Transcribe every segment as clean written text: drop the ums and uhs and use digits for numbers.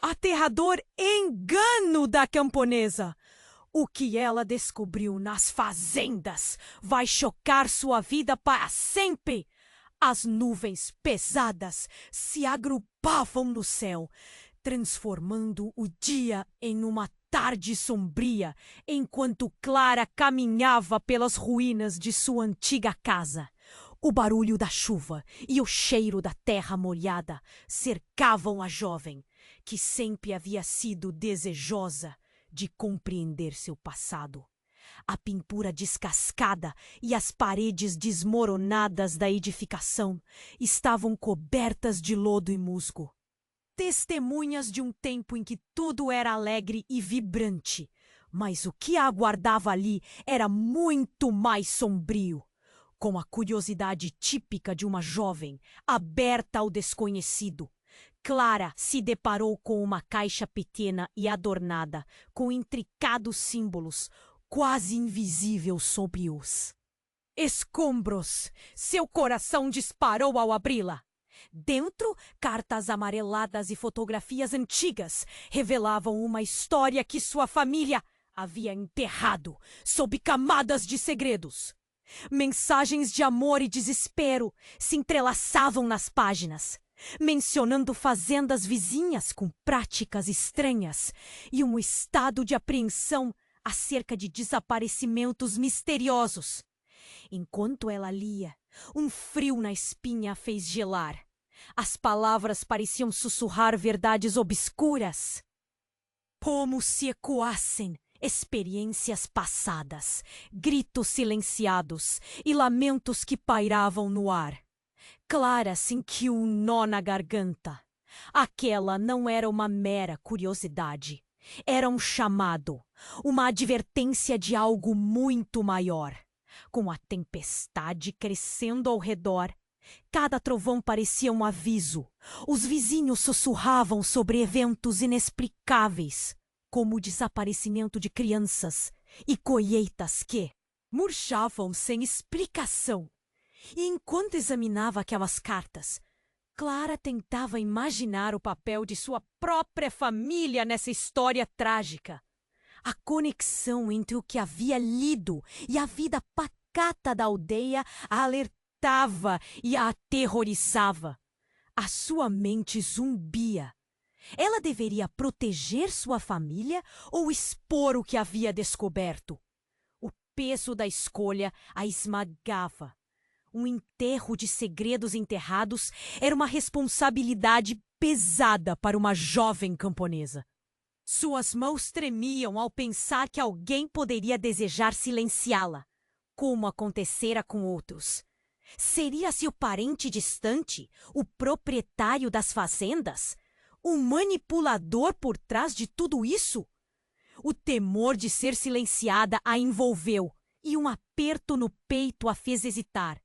aterrador engano da camponesa. O que ela descobriu nas fazendas vai chocar sua vida para sempre. As nuvens pesadas se agrupavam no céu, transformando o dia em uma tarde sombria, enquanto Clara caminhava pelas ruínas de sua antiga casa. O barulho da chuva e o cheiro da terra molhada cercavam a jovem, que sempre havia sido desejosa de compreender seu passado. A pintura descascada e as paredes desmoronadas da edificação estavam cobertas de lodo e musgo. Testemunhas de um tempo em que tudo era alegre e vibrante, mas o que a aguardava ali era muito mais sombrio. Com a curiosidade típica de uma jovem, aberta ao desconhecido, Clara se deparou com uma caixa pequena e adornada, com intricados símbolos, quase invisível sob os escombros. Seu coração disparou ao abri-la. Dentro, cartas amareladas e fotografias antigas revelavam uma história que sua família havia enterrado sob camadas de segredos. Mensagens de amor e desespero se entrelaçavam nas páginas, mencionando fazendas vizinhas com práticas estranhas e um estado de apreensão acerca de desaparecimentos misteriosos. Enquanto ela lia, um frio na espinha a fez gelar. As palavras pareciam sussurrar verdades obscuras, como se ecoassem experiências passadas, gritos silenciados e lamentos que pairavam no ar. Clara sentiu um nó na garganta. Aquela não era uma mera curiosidade. Era um chamado, uma advertência de algo muito maior. Com a tempestade crescendo ao redor, cada trovão parecia um aviso. Os vizinhos sussurravam sobre eventos inexplicáveis, como o desaparecimento de crianças e colheitas que murchavam sem explicação. E enquanto examinava aquelas cartas, Clara tentava imaginar o papel de sua própria família nessa história trágica. A conexão entre o que havia lido e a vida pacata da aldeia a alertava e a aterrorizava. A sua mente zumbia. Ela deveria proteger sua família ou expor o que havia descoberto? O peso da escolha a esmagava. Um enterro de segredos enterrados era uma responsabilidade pesada para uma jovem camponesa. Suas mãos tremiam ao pensar que alguém poderia desejar silenciá-la, como acontecera com outros. Seria seu parente distante, o proprietário das fazendas? O manipulador por trás de tudo isso? O temor de ser silenciada a envolveu e um aperto no peito a fez hesitar.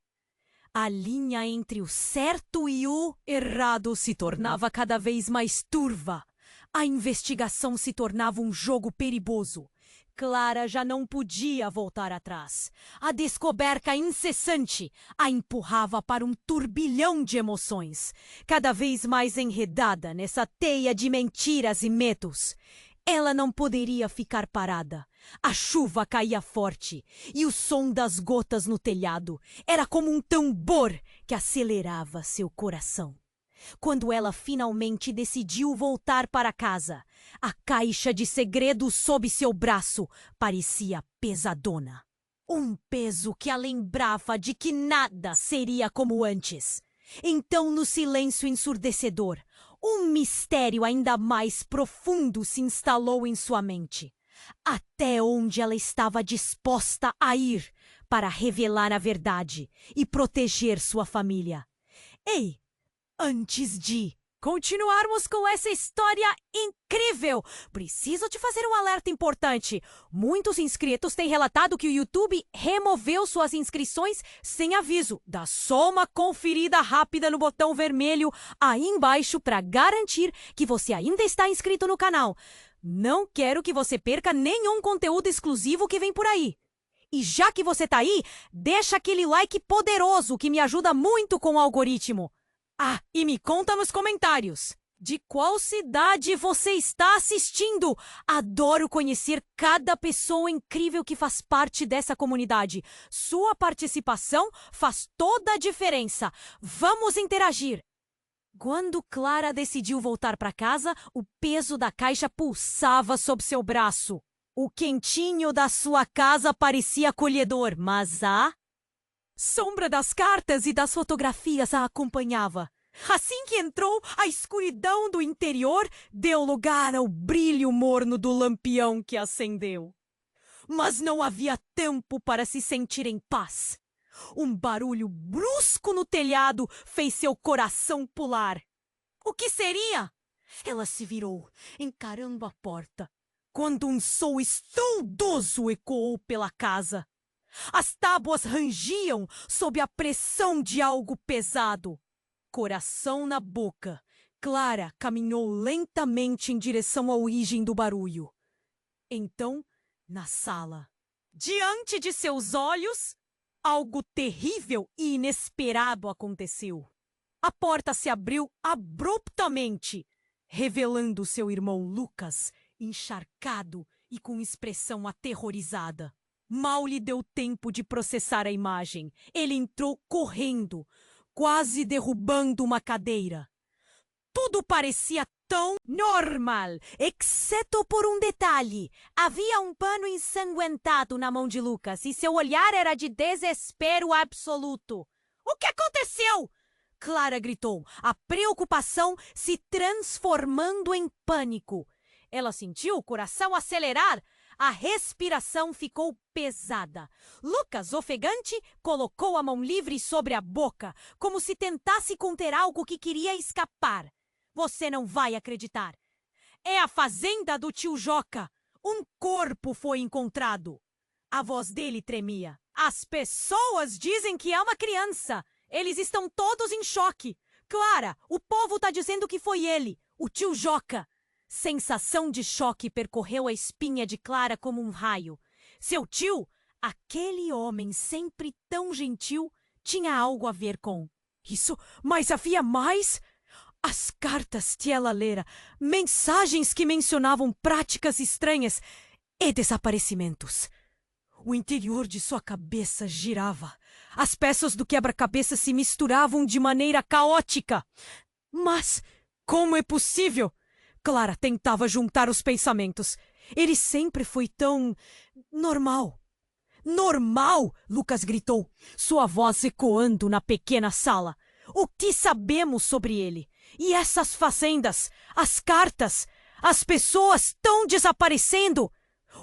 A linha entre o certo e o errado se tornava cada vez mais turva. A investigação se tornava um jogo perigoso. Clara já não podia voltar atrás. A descoberta incessante a empurrava para um turbilhão de emoções, cada vez mais enredada nessa teia de mentiras e medos. Ela não poderia ficar parada. A chuva caía forte e o som das gotas no telhado era como um tambor que acelerava seu coração. Quando ela finalmente decidiu voltar para casa, a caixa de segredos sob seu braço parecia pesadona. Um peso que a lembrava de que nada seria como antes. Então, no silêncio ensurdecedor, um mistério ainda mais profundo se instalou em sua mente. Até onde ela estava disposta a ir para revelar a verdade e proteger sua família? Ei! Antes de continuarmos com essa história incrível, preciso te fazer um alerta importante. Muitos inscritos têm relatado que o YouTube removeu suas inscrições sem aviso. Dá só uma conferida rápida no botão vermelho aí embaixo para garantir que você ainda está inscrito no canal. Não quero que você perca nenhum conteúdo exclusivo que vem por aí. E já que você tá aí, deixa aquele like poderoso que me ajuda muito com o algoritmo. Ah, e me conta nos comentários. De qual cidade você está assistindo? Adoro conhecer cada pessoa incrível que faz parte dessa comunidade. Sua participação faz toda a diferença. Vamos interagir. Quando Clara decidiu voltar para casa, o peso da caixa pulsava sob seu braço. O quentinho da sua casa parecia acolhedor, mas a sombra das cartas e das fotografias a acompanhava. Assim que entrou, a escuridão do interior deu lugar ao brilho morno do lampião que acendeu. Mas não havia tempo para se sentir em paz. Um barulho brusco no telhado fez seu coração pular. O que seria? Ela se virou, encarando a porta, quando um som estrondoso ecoou pela casa. As tábuas rangiam sob a pressão de algo pesado. Coração na boca, Clara caminhou lentamente em direção à origem do barulho. Então, na sala, diante de seus olhos, algo terrível e inesperado aconteceu. A porta se abriu abruptamente, revelando seu irmão Lucas, encharcado e com expressão aterrorizada. Mal lhe deu tempo de processar a imagem. Ele entrou correndo, quase derrubando uma cadeira. Tudo parecia tão normal, exceto por um detalhe. Havia um pano ensanguentado na mão de Lucas e seu olhar era de desespero absoluto. O que aconteceu? Clara gritou, a preocupação se transformando em pânico. Ela sentiu o coração acelerar. A respiração ficou pesada. Lucas, ofegante, colocou a mão livre sobre a boca, como se tentasse conter algo que queria escapar. Você não vai acreditar. É a fazenda do tio Joca. Um corpo foi encontrado. A voz dele tremia. As pessoas dizem que é uma criança. Eles estão todos em choque. Clara, o povo está dizendo que foi ele, o tio Joca. Sensação de choque percorreu a espinha de Clara como um raio. Seu tio, aquele homem sempre tão gentil, tinha algo a ver com isso. Mas havia mais? As cartas que ela lera, mensagens que mencionavam práticas estranhas e desaparecimentos. O interior de sua cabeça girava. As peças do quebra-cabeça se misturavam de maneira caótica. Mas como é possível? Clara tentava juntar os pensamentos. Ele sempre foi tão normal. Normal! Lucas gritou, sua voz ecoando na pequena sala. O que sabemos sobre ele? E essas fazendas? As cartas? As pessoas estão desaparecendo?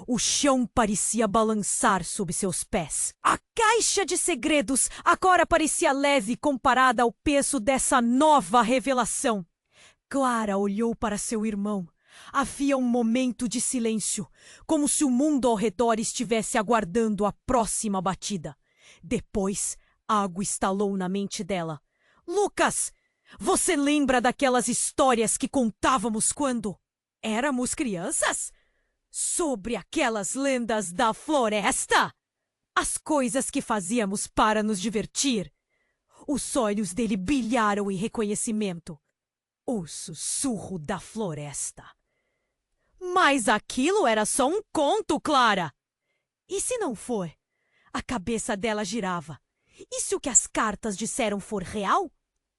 O chão parecia balançar sob seus pés. A caixa de segredos agora parecia leve comparada ao peso dessa nova revelação. Clara olhou para seu irmão. Havia um momento de silêncio, como se o mundo ao redor estivesse aguardando a próxima batida. Depois, algo estalou na mente dela. Lucas, você lembra daquelas histórias que contávamos quando éramos crianças? Sobre aquelas lendas da floresta? As coisas que fazíamos para nos divertir? Os olhos dele brilharam em reconhecimento. O sussurro da floresta. Mas aquilo era só um conto, Clara. E se não for? A cabeça dela girava. E se o que as cartas disseram for real?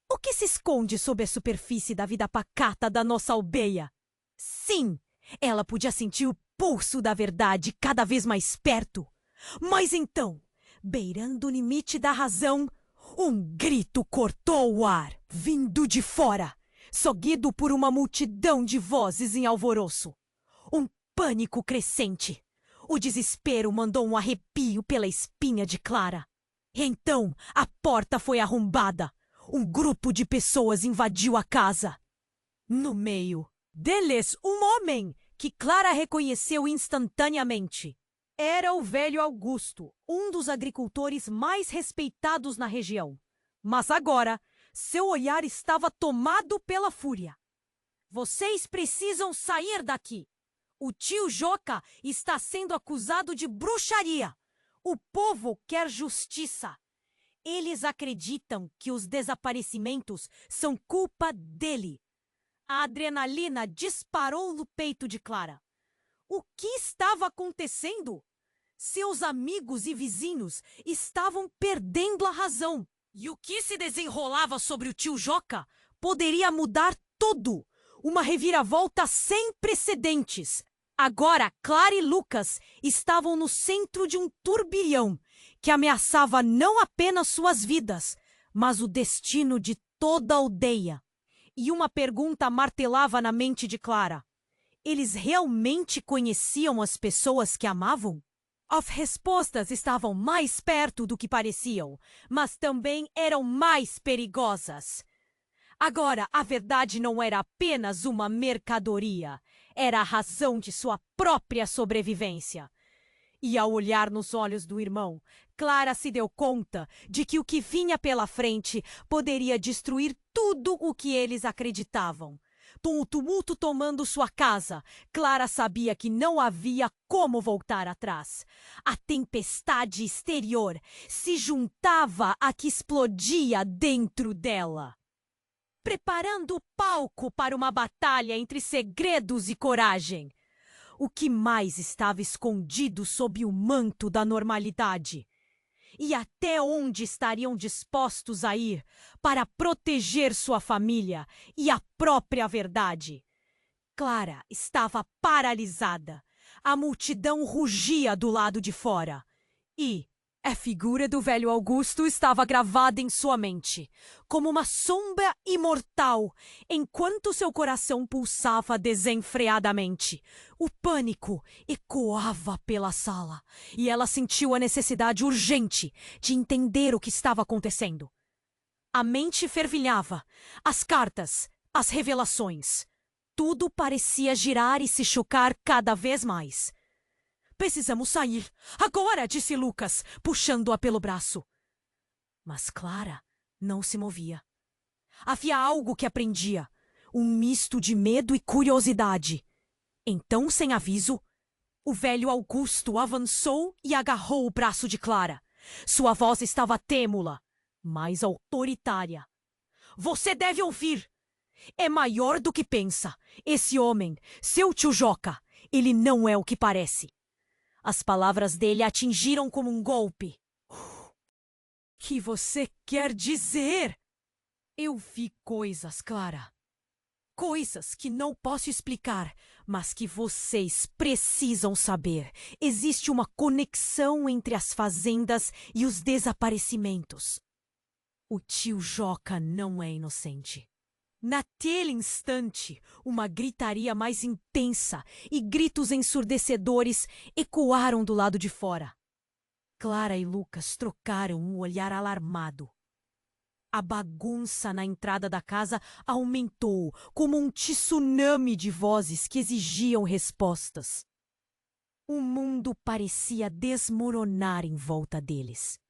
O que se esconde sob a superfície da vida pacata da nossa aldeia? Sim, ela podia sentir o pulso da verdade cada vez mais perto. Mas então, beirando o limite da razão, um grito cortou o ar, vindo de fora, seguido por uma multidão de vozes em alvoroço. Um pânico crescente. O desespero mandou um arrepio pela espinha de Clara. Então, a porta foi arrombada. Um grupo de pessoas invadiu a casa. No meio deles, um homem que Clara reconheceu instantaneamente. Era o velho Augusto, um dos agricultores mais respeitados na região. Mas agora, seu olhar estava tomado pela fúria. Vocês precisam sair daqui. O tio Joca está sendo acusado de bruxaria. O povo quer justiça. Eles acreditam que os desaparecimentos são culpa dele. A adrenalina disparou no peito de Clara. O que estava acontecendo? Seus amigos e vizinhos estavam perdendo a razão. E o que se desenrolava sobre o tio Joca poderia mudar tudo. Uma reviravolta sem precedentes. Agora, Clara e Lucas estavam no centro de um turbilhão que ameaçava não apenas suas vidas, mas o destino de toda a aldeia. E uma pergunta martelava na mente de Clara. Eles realmente conheciam as pessoas que amavam? As respostas estavam mais perto do que pareciam, mas também eram mais perigosas. Agora, a verdade não era apenas uma mercadoria, era a razão de sua própria sobrevivência. E ao olhar nos olhos do irmão, Clara se deu conta de que o que vinha pela frente poderia destruir tudo o que eles acreditavam. Com o tumulto tomando sua casa, Clara sabia que não havia como voltar atrás. A tempestade exterior se juntava à que explodia dentro dela, preparando o palco para uma batalha entre segredos e coragem. O que mais estava escondido sob o manto da normalidade? E até onde estariam dispostos a ir para proteger sua família e a própria verdade? Clara estava paralisada. A multidão rugia do lado de fora. E a figura do velho Augusto estava gravada em sua mente, como uma sombra imortal, enquanto seu coração pulsava desenfreadamente. O pânico ecoava pela sala, e ela sentiu a necessidade urgente de entender o que estava acontecendo. A mente fervilhava, as cartas, as revelações. Tudo parecia girar e se chocar cada vez mais. Precisamos sair. Agora, disse Lucas, puxando-a pelo braço. Mas Clara não se movia. Havia algo que a prendia, um misto de medo e curiosidade. Então, sem aviso, o velho Augusto avançou e agarrou o braço de Clara. Sua voz estava têmula, mas autoritária. Você deve ouvir. É maior do que pensa. Esse homem, seu tio Joca, ele não é o que parece. As palavras dele a atingiram como um golpe. Que você quer dizer? Eu vi coisas, Clara. Coisas que não posso explicar, mas que vocês precisam saber. Existe uma conexão entre as fazendas e os desaparecimentos. O tio Joca não é inocente. Naquele instante, uma gritaria mais intensa e gritos ensurdecedores ecoaram do lado de fora. Clara e Lucas trocaram um olhar alarmado. A bagunça na entrada da casa aumentou como um tsunami de vozes que exigiam respostas. O mundo parecia desmoronar em volta deles.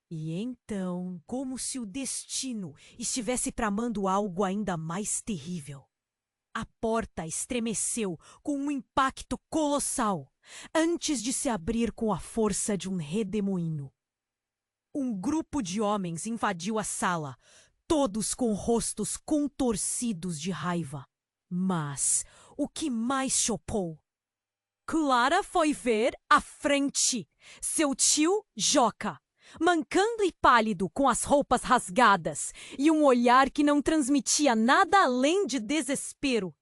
E então, como se o destino estivesse tramando algo ainda mais terrível. A porta estremeceu com um impacto colossal, antes de se abrir com a força de um redemoinho. Um grupo de homens invadiu a sala, todos com rostos contorcidos de raiva. Mas o que mais chocou? Clara foi ver à frente seu tio Joca, mancando e pálido, com as roupas rasgadas e um olhar que não transmitia nada além de desespero.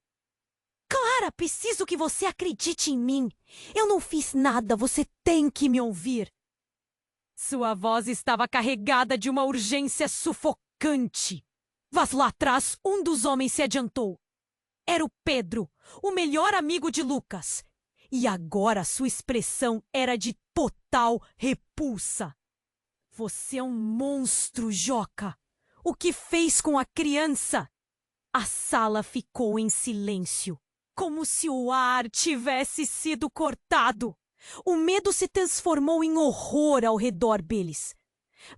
Clara, preciso que você acredite em mim. Eu não fiz nada, você tem que me ouvir. Sua voz estava carregada de uma urgência sufocante. Mas lá atrás, um dos homens se adiantou. Era o Pedro, o melhor amigo de Lucas. E agora sua expressão era de total repulsa. Você é um monstro, Joca. O que fez com a criança? A sala ficou em silêncio, como se o ar tivesse sido cortado. O medo se transformou em horror ao redor deles.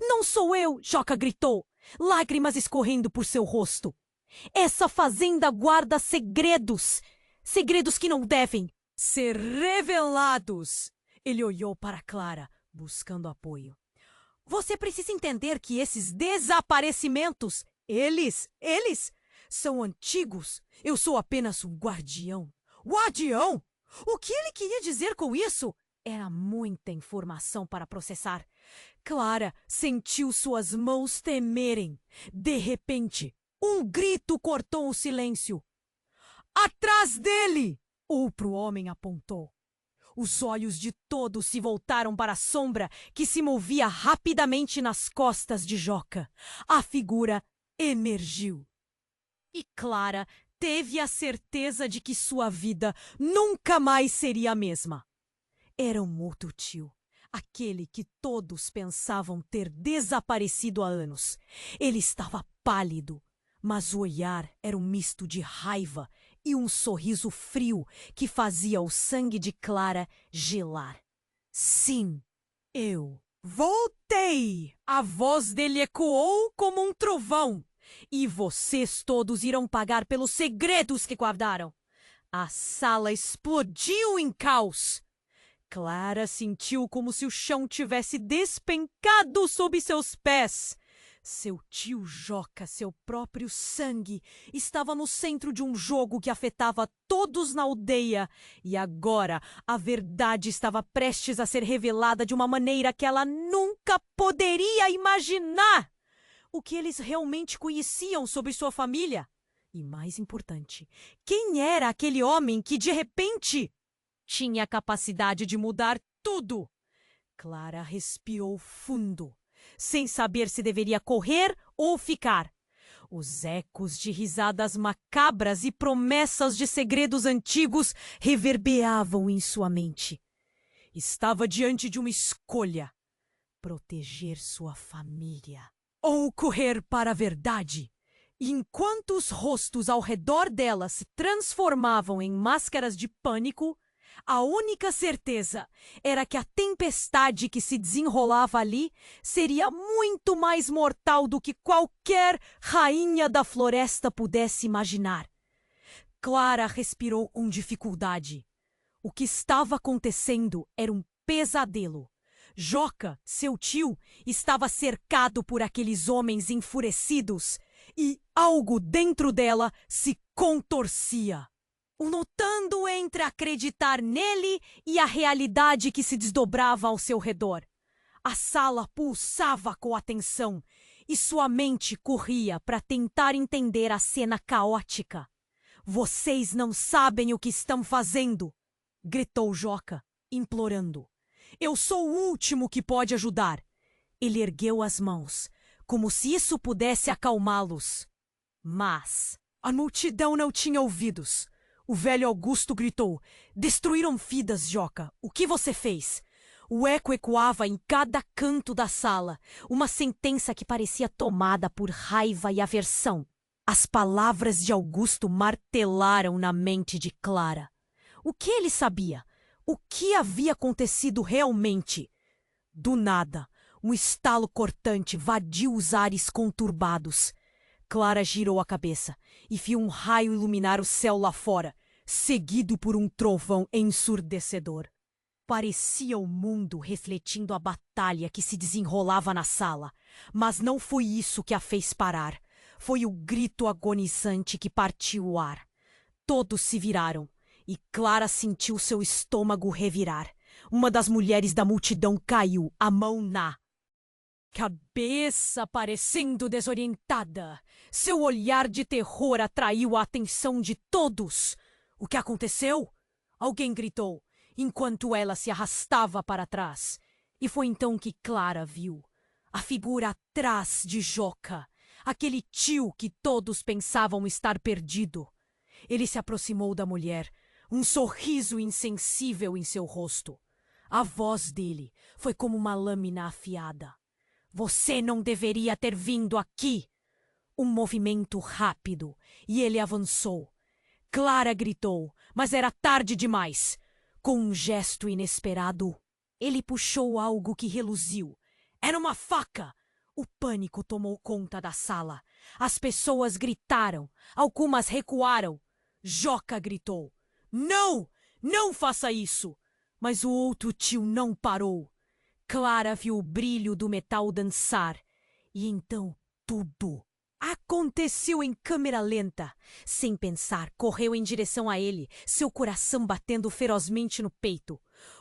Não sou eu, Joca gritou, lágrimas escorrendo por seu rosto. Essa fazenda guarda segredos. Segredos que não devem ser revelados. Ele olhou para Clara, buscando apoio. Você precisa entender que esses desaparecimentos, eles São antigos. Eu sou apenas um guardião. Guardião? O que ele queria dizer com isso? Era muita informação para processar. Clara sentiu suas mãos tremerem. De repente, um grito cortou o silêncio. Atrás dele! Outro homem apontou. Os olhos de todos se voltaram para a sombra que se movia rapidamente nas costas de Joca. A figura emergiu. E Clara teve a certeza de que sua vida nunca mais seria a mesma. Era um outro tio, aquele que todos pensavam ter desaparecido há anos. Ele estava pálido, mas o olhar era um misto de raiva e um sorriso frio que fazia o sangue de Clara gelar. Sim, eu voltei! A voz dele ecoou como um trovão. E vocês todos irão pagar pelos segredos que guardaram. A sala explodiu em caos. Clara sentiu como se o chão tivesse despencado sob seus pés. Seu tio Joca, seu próprio sangue, estava no centro de um jogo que afetava todos na aldeia. E agora a verdade estava prestes a ser revelada de uma maneira que ela nunca poderia imaginar. O que eles realmente conheciam sobre sua família? E mais importante, quem era aquele homem que, de repente, tinha a capacidade de mudar tudo? Clara respirou fundo, sem saber se deveria correr ou ficar. Os ecos de risadas macabras e promessas de segredos antigos reverbeavam em sua mente. Estava diante de uma escolha: proteger sua família ou correr para a verdade. E enquanto os rostos ao redor dela se transformavam em máscaras de pânico, a única certeza era que a tempestade que se desenrolava ali seria muito mais mortal do que qualquer rainha da floresta pudesse imaginar. Clara respirou com dificuldade. O que estava acontecendo era um pesadelo. Joca, seu tio, estava cercado por aqueles homens enfurecidos e algo dentro dela se contorcia, lutando entre acreditar nele e a realidade que se desdobrava ao seu redor. A sala pulsava com atenção e sua mente corria para tentar entender a cena caótica. Vocês não sabem o que estão fazendo, gritou Joca, implorando. Eu sou o último que pode ajudar. Ele ergueu as mãos, como se isso pudesse acalmá-los. Mas a multidão não tinha ouvidos. O velho Augusto gritou: Destruíram vidas, Joca. O que você fez? O eco ecoava em cada canto da sala, uma sentença que parecia tomada por raiva e aversão. As palavras de Augusto martelaram na mente de Clara. O que ele sabia? O que havia acontecido realmente? Do nada, um estalo cortante vadiu os ares conturbados. Clara girou a cabeça e viu um raio iluminar o céu lá fora, seguido por um trovão ensurdecedor. Parecia o mundo refletindo a batalha que se desenrolava na sala, mas não foi isso que a fez parar. Foi o grito agonizante que partiu o ar. Todos se viraram. E Clara sentiu seu estômago revirar. Uma das mulheres da multidão caiu, a mão na cabeça, parecendo desorientada. Seu olhar de terror atraiu a atenção de todos. O que aconteceu? Alguém gritou, enquanto ela se arrastava para trás. E foi então que Clara viu a figura atrás de Joca, aquele tio que todos pensavam estar perdido. Ele se aproximou da mulher, um sorriso insensível em seu rosto. A voz dele foi como uma lâmina afiada. Você não deveria ter vindo aqui. Um movimento rápido e ele avançou. Clara gritou, mas era tarde demais. Com um gesto inesperado, ele puxou algo que reluziu. Era uma faca. O pânico tomou conta da sala. As pessoas gritaram, algumas recuaram. Joca gritou: Não! Não faça isso! Mas o outro tio não parou. Clara viu o brilho do metal dançar. E então tudo Aconteceu em câmera lenta. Sem pensar, correu em direção a ele, seu coração batendo ferozmente no peito.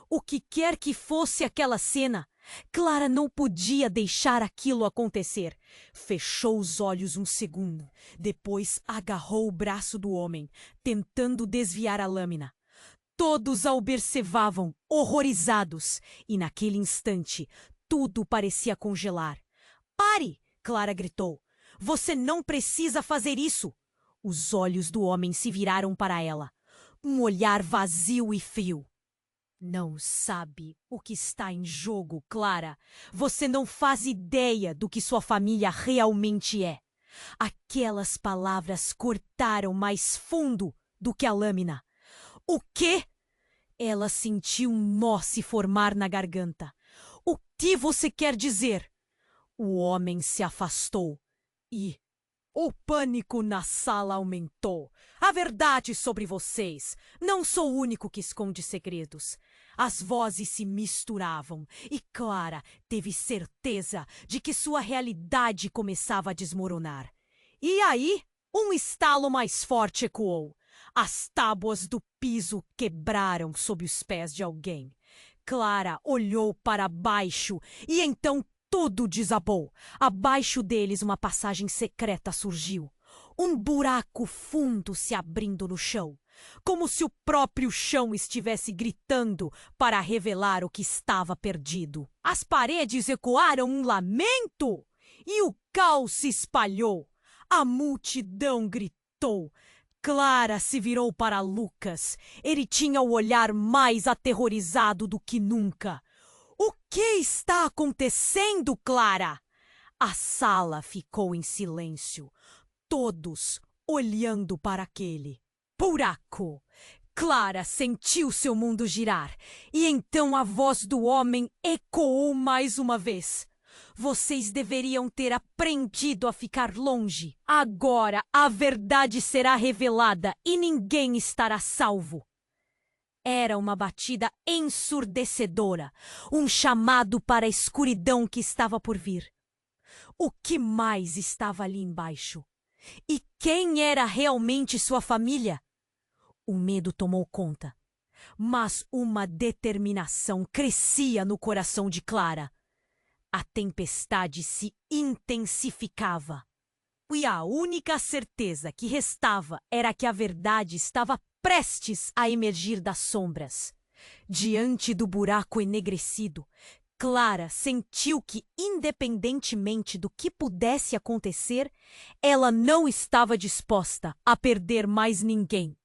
O que quer que fosse aquela cena, Clara não podia deixar aquilo acontecer. Fechou os olhos um segundo. Depois agarrou o braço do homem, tentando desviar a lâmina. Todos a observavam, horrorizados, e naquele instante, tudo parecia congelar. "Pare!" Clara gritou. "Você não precisa fazer isso!" Os olhos do homem se viraram para ela. Um olhar vazio e frio. "Não sabe o que está em jogo, Clara. Você não faz ideia do que sua família realmente é." Aquelas palavras cortaram mais fundo do que a lâmina. "O quê?" Ela sentiu um nó se formar na garganta. "O que você quer dizer?" O homem se afastou e o pânico na sala aumentou. "A verdade sobre vocês. Não sou o único que esconde segredos." As vozes se misturavam e Clara teve certeza de que sua realidade começava a desmoronar. E aí, um estalo mais forte ecoou. As tábuas do piso quebraram sob os pés de alguém. Clara olhou para baixo e então tudo desabou. Abaixo deles uma passagem secreta surgiu. Um buraco fundo se abrindo no chão. Como se o próprio chão estivesse gritando para revelar o que estava perdido. As paredes ecoaram um lamento e o caos se espalhou. A multidão gritou. Clara se virou para Lucas. Ele tinha o olhar mais aterrorizado do que nunca. "O que está acontecendo, Clara?" A sala ficou em silêncio, todos olhando para aquele buraco. Clara sentiu seu mundo girar, e então a voz do homem ecoou mais uma vez. "Vocês deveriam ter aprendido a ficar longe. Agora a verdade será revelada e ninguém estará salvo." Era uma batida ensurdecedora, um chamado para a escuridão que estava por vir. O que mais estava ali embaixo? E quem era realmente sua família? O medo tomou conta, mas uma determinação crescia no coração de Clara. A tempestade se intensificava. E a única certeza que restava era que a verdade estava prestes a emergir das sombras. Diante do buraco enegrecido, Clara sentiu que, independentemente do que pudesse acontecer, ela não estava disposta a perder mais ninguém.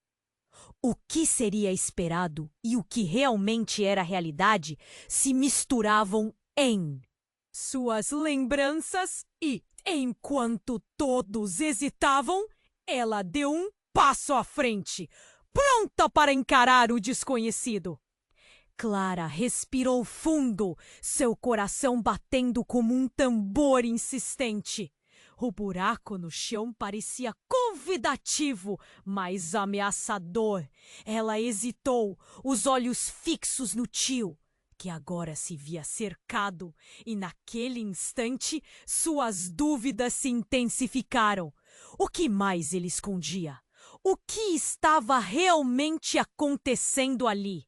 O que seria esperado e o que realmente era realidade se misturavam em suas lembranças e, enquanto todos hesitavam, ela deu um passo à frente, pronta para encarar o desconhecido. Clara respirou fundo, seu coração batendo como um tambor insistente. O buraco no chão parecia convidativo, mas ameaçador. Ela hesitou, os olhos fixos no tio, que agora se via cercado, e naquele instante suas dúvidas se intensificaram. O que mais ele escondia? O que estava realmente acontecendo ali?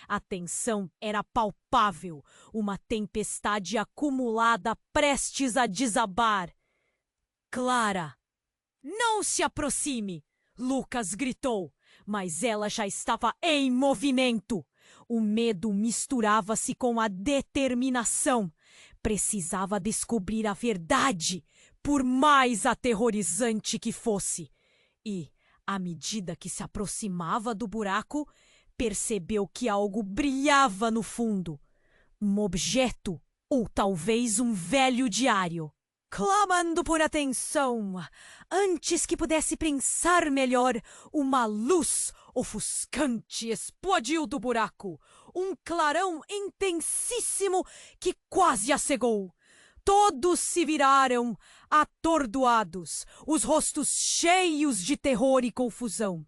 A tensão era palpável, uma tempestade acumulada prestes a desabar. "Clara, não se aproxime!" Lucas gritou, mas ela já estava em movimento. O medo misturava-se com a determinação. Precisava descobrir a verdade, por mais aterrorizante que fosse. E, à medida que se aproximava do buraco, percebeu que algo brilhava no fundo. Um objeto, ou talvez um velho diário. Clamando por atenção, antes que pudesse pensar melhor, uma luz ofuscante explodiu do buraco. Um clarão intensíssimo que quase a cegou. Todos se viraram, atordoados, os rostos cheios de terror e confusão.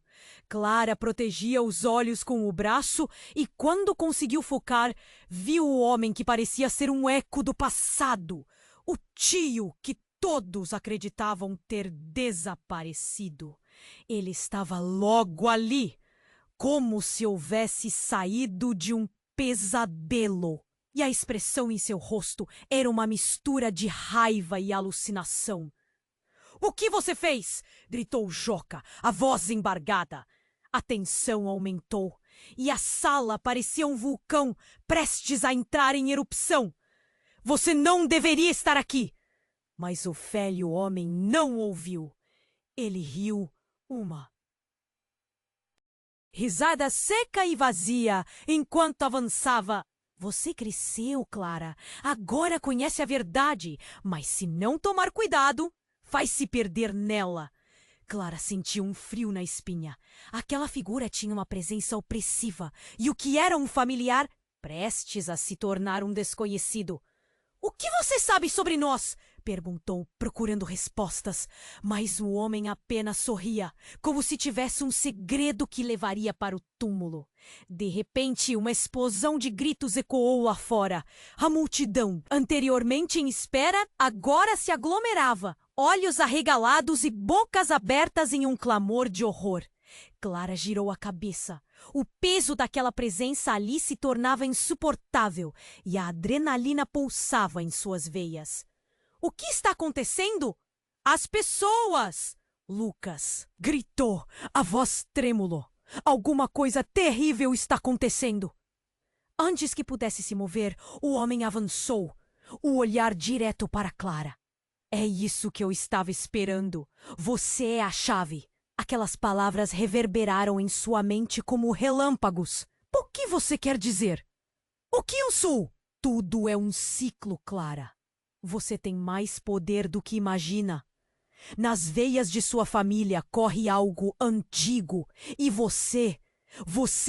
Clara protegia os olhos com o braço e, quando conseguiu focar, viu o homem que parecia ser um eco do passado. O tio que Todos acreditavam ter desaparecido. Ele estava logo ali, como se houvesse saído de um pesadelo. E a expressão em seu rosto era uma mistura de raiva e alucinação. "O que você fez?" gritou Joca, a voz embargada. A tensão aumentou e a sala parecia um vulcão prestes a entrar em erupção. "Você não deveria estar aqui!" Mas o velho homem não ouviu. Ele riu uma risada seca e vazia enquanto avançava. "Você cresceu, Clara. Agora conhece a verdade, mas se não tomar cuidado, vai se perder nela." Clara sentiu um frio na espinha. Aquela figura tinha uma presença opressiva, e o que era um familiar, prestes a se tornar um desconhecido. "O que você sabe sobre nós?" perguntou, procurando respostas. Mas o homem apenas sorria, como se tivesse um segredo que levaria para o túmulo. De repente, uma explosão de gritos ecoou lá fora. A multidão, anteriormente em espera, agora se aglomerava, olhos arregalados e bocas abertas em um clamor de horror. Clara girou a cabeça. O peso daquela presença ali se tornava insuportável e a adrenalina pulsava em suas veias. "O que está acontecendo?" "As pessoas!" Lucas gritou, a voz trêmula. "Alguma coisa terrível está acontecendo." Antes que pudesse se mover, o homem avançou, o olhar direto para Clara. "É isso que eu estava esperando. Você é a chave." Aquelas palavras reverberaram em sua mente como relâmpagos. "O que você quer dizer?" "O que eu sou?" "Tudo é um ciclo, Clara. Você tem mais poder do que imagina. Nas veias de sua família corre algo antigo e você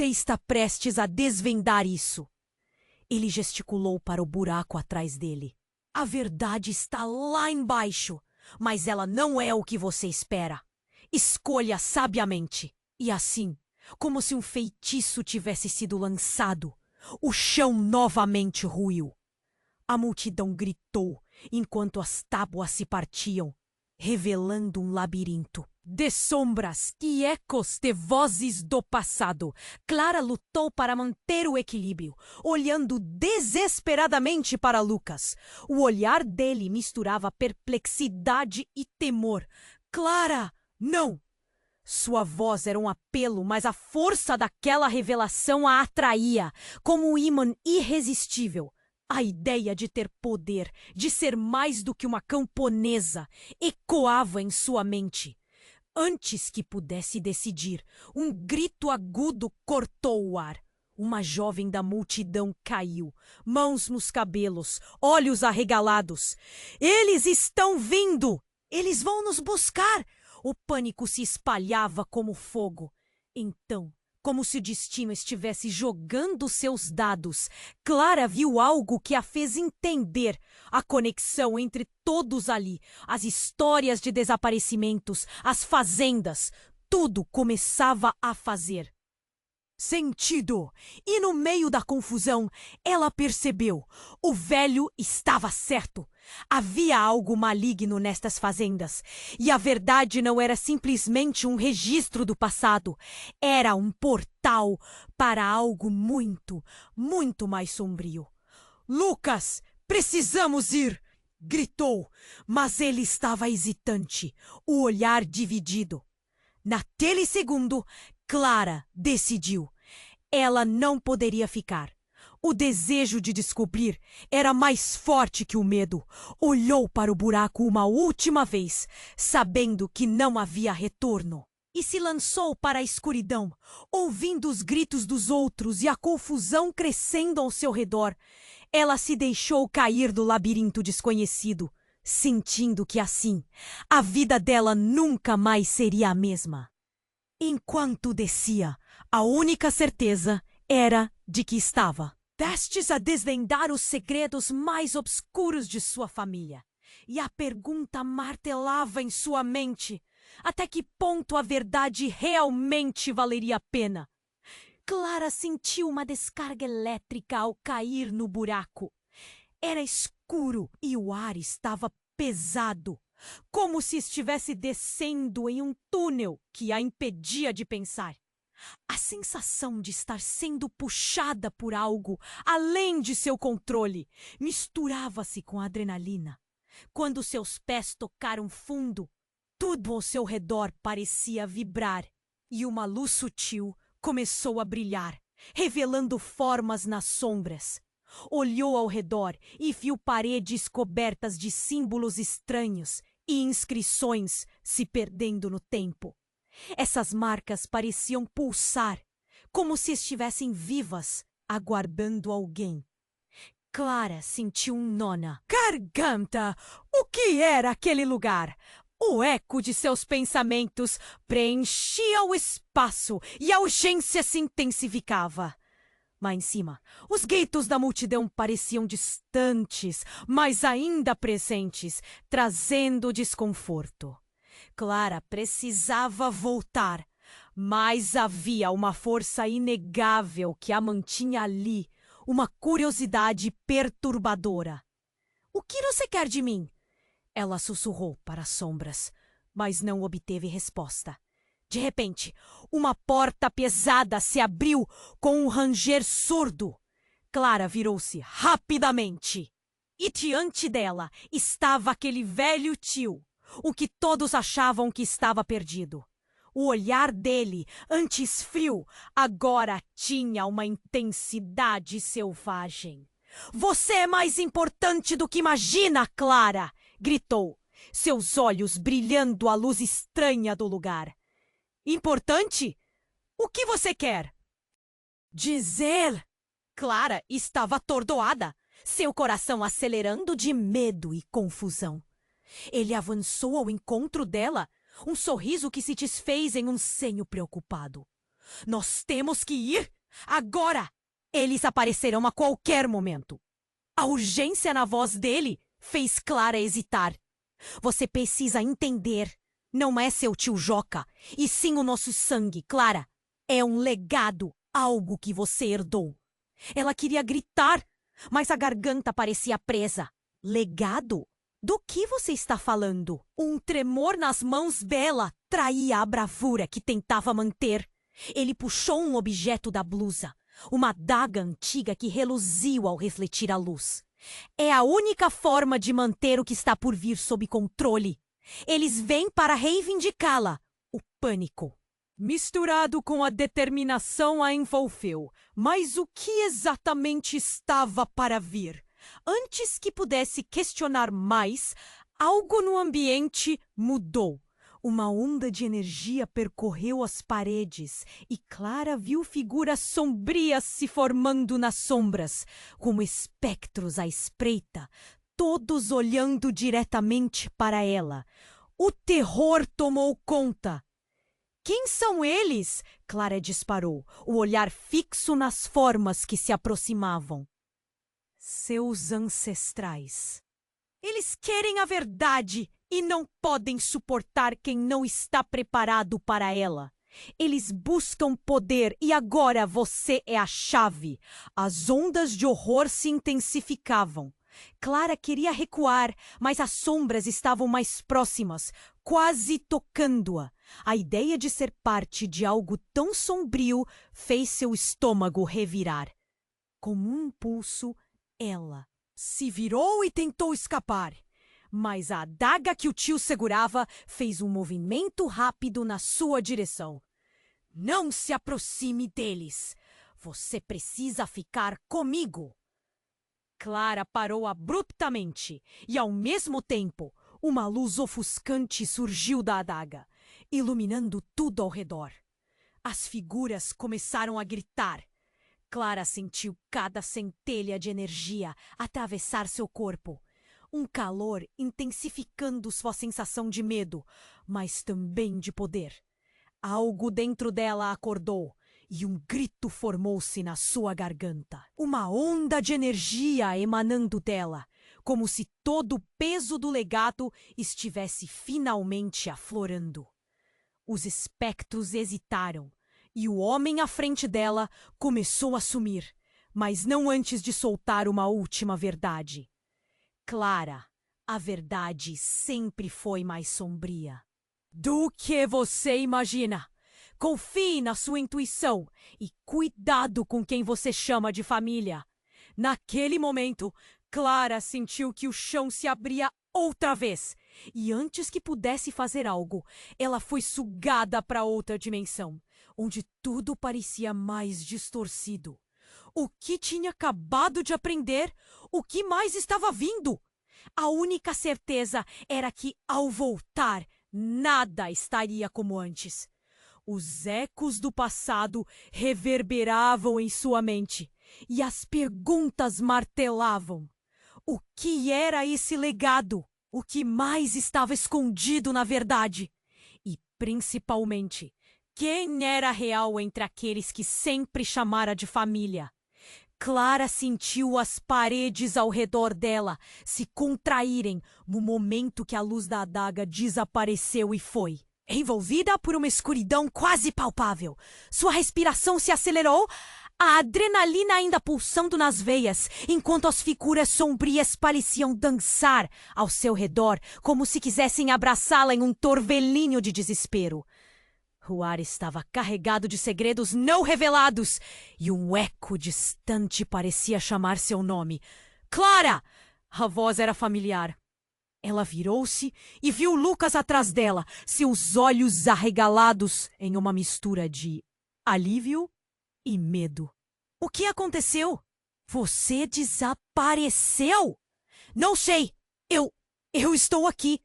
está prestes a desvendar isso." Ele gesticulou para o buraco atrás dele. "A verdade está lá embaixo, mas ela não é o que você espera. Escolha sabiamente." E assim, como se um feitiço tivesse sido lançado, o chão novamente ruiu. A multidão gritou enquanto as tábuas se partiam, revelando um labirinto de sombras e ecos de vozes do passado. Clara lutou para manter o equilíbrio, olhando desesperadamente para Lucas. O olhar dele misturava perplexidade e temor. "Clara, não!" Sua voz era um apelo, mas a força daquela revelação a atraía, como um ímã irresistível. A ideia de ter poder, de ser mais do que uma camponesa, ecoava em sua mente. Antes que pudesse decidir, um grito agudo cortou o ar. Uma jovem da multidão caiu, mãos nos cabelos, olhos arregalados. "Eles estão vindo! Eles vão nos buscar!" O pânico se espalhava como fogo. Então, como se o destino estivesse jogando seus dados, Clara viu algo que a fez entender a conexão entre todos ali, as histórias de desaparecimentos, as fazendas, tudo começava a fazer sentido. E no meio da confusão, ela percebeu: o velho estava certo. Havia algo maligno nestas fazendas, e a verdade não era simplesmente um registro do passado, era um portal para algo muito, muito mais sombrio. "Lucas, precisamos ir!" gritou, mas ele estava hesitante, o olhar dividido. Naquele segundo, Clara decidiu. Ela não poderia ficar. O desejo de descobrir era mais forte que o medo. Olhou para o buraco uma última vez, sabendo que não havia retorno. E se lançou para a escuridão, ouvindo os gritos dos outros e a confusão crescendo ao seu redor. Ela se deixou cair do labirinto desconhecido, sentindo que assim, a vida dela nunca mais seria a mesma. Enquanto descia, a única certeza era de que estava prestes a desvendar os segredos mais obscuros de sua família. E a pergunta martelava em sua mente: até que ponto a verdade realmente valeria a pena? Clara sentiu uma descarga elétrica ao cair no buraco. Era escuro e o ar estava pesado. como se estivesse descendo em um túnel que a impedia de pensar. A sensação de estar sendo puxada por algo além de seu controle misturava-se com a adrenalina. Quando seus pés tocaram fundo, tudo ao seu redor parecia vibrar e uma luz sutil começou a brilhar, revelando formas nas sombras. Olhou ao redor e viu paredes cobertas de símbolos estranhos e inscrições se perdendo no tempo. Essas marcas pareciam pulsar, como se estivessem vivas, aguardando alguém. Clara sentiu um nó na garganta. O que era aquele lugar? O eco de seus pensamentos preenchia o espaço e a urgência se intensificava. Lá em cima, os gritos da multidão pareciam distantes, mas ainda presentes, trazendo desconforto. Clara precisava voltar, mas havia uma força inegável que a mantinha ali, uma curiosidade perturbadora. "O que você quer de mim?" Ela sussurrou para as sombras, mas não obteve resposta. De repente, uma porta pesada se abriu com um ranger surdo. Clara virou-se rapidamente. E diante dela estava aquele velho tio, o que todos achavam que estava perdido. O olhar dele, antes frio, agora tinha uma intensidade selvagem. "Você é mais importante do que imagina, Clara!" gritou, seus olhos brilhando à luz estranha do lugar. "Importante? O que você quer?" "Dizer!" Clara estava atordoada, seu coração acelerando de medo e confusão. Ele avançou ao encontro dela, um sorriso que se desfez em um senho preocupado. "Nós temos que ir agora! Eles aparecerão a qualquer momento." A urgência na voz dele fez Clara hesitar. "Você precisa entender. Não é seu tio Joca, e sim o nosso sangue, Clara. É um legado, algo que você herdou." Ela queria gritar, mas a garganta parecia presa. "Legado? Do que você está falando?" Um tremor nas mãos dela traía a bravura que tentava manter. Ele puxou um objeto da blusa, uma adaga antiga que reluziu ao refletir a luz. "É a única forma de manter o que está por vir sob controle. Eles vêm para reivindicá-la." O pânico, misturado com a determinação, a envolveu. Mas o que exatamente estava para vir? Antes que pudesse questionar mais, algo no ambiente mudou. Uma onda de energia percorreu as paredes e Clara viu figuras sombrias se formando nas sombras, como espectros à espreita, todos olhando diretamente para ela. O terror tomou conta. "Quem são eles?" Clara disparou, o olhar fixo nas formas que se aproximavam. "Seus ancestrais. Eles querem a verdade e não podem suportar quem não está preparado para ela. Eles buscam poder e agora você é a chave." As ondas de horror se intensificavam. Clara queria recuar, mas as sombras estavam mais próximas, quase tocando-a. A ideia de ser parte de algo tão sombrio fez seu estômago revirar. Com um impulso, ela se virou e tentou escapar. Mas a adaga que o tio segurava fez um movimento rápido na sua direção. "Não se aproxime deles. Você precisa ficar comigo." Clara parou abruptamente e, ao mesmo tempo, uma luz ofuscante surgiu da adaga, iluminando tudo ao redor. As figuras começaram a gritar. Clara sentiu cada centelha de energia atravessar seu corpo. Um calor intensificando sua sensação de medo, mas também de poder. Algo dentro dela acordou e um grito formou-se na sua garganta. Uma onda de energia emanando dela, como se todo o peso do legado estivesse finalmente aflorando. Os espectros hesitaram e o homem à frente dela começou a sumir, mas não antes de soltar uma última verdade. Clara, A verdade sempre foi mais sombria do que você imagina. Confie na sua intuição e cuidado com quem você chama de família. Naquele momento, Clara sentiu que o chão se abria outra vez. E antes que pudesse fazer algo, ela foi sugada para outra dimensão, onde tudo parecia mais distorcido. O que tinha acabado de aprender? O que mais estava vindo? A única certeza era que, ao voltar, nada estaria como antes. Os ecos do passado reverberavam em sua mente e as perguntas martelavam. O que era esse legado? O que mais estava escondido na verdade? E, principalmente, quem era real entre aqueles que sempre chamara de família? Clara sentiu as paredes ao redor dela se contraírem no momento que a luz da adaga desapareceu e foi. Envolvida por uma escuridão quase palpável, sua respiração se acelerou, a adrenalina ainda pulsando nas veias, enquanto as figuras sombrias pareciam dançar ao seu redor, como se quisessem abraçá-la em um torvelinho de desespero. O ar estava carregado de segredos não revelados, e um eco distante parecia chamar seu nome. Clara! A voz era familiar. Ela virou-se e viu Lucas atrás dela, seus olhos arregalados em uma mistura de alívio e medo. O que aconteceu? Você desapareceu? Não sei. Eu estou aqui.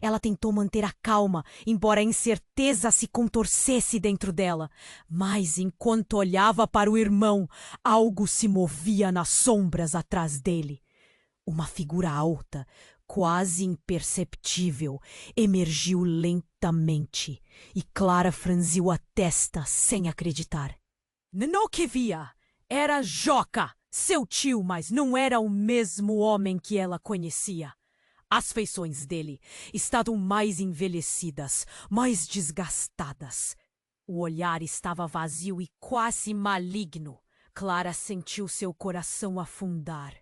Ela tentou manter a calma, embora a incerteza se contorcesse dentro dela. Mas enquanto olhava para o irmão, algo se movia nas sombras atrás dele. Uma figura alta, quase imperceptível, emergiu lentamente, e Clara franziu a testa sem acreditar. No que via, era Joca, seu tio, mas não era o mesmo homem que ela conhecia. As feições dele estavam mais envelhecidas, mais desgastadas. O olhar estava vazio e quase maligno. Clara sentiu seu coração afundar.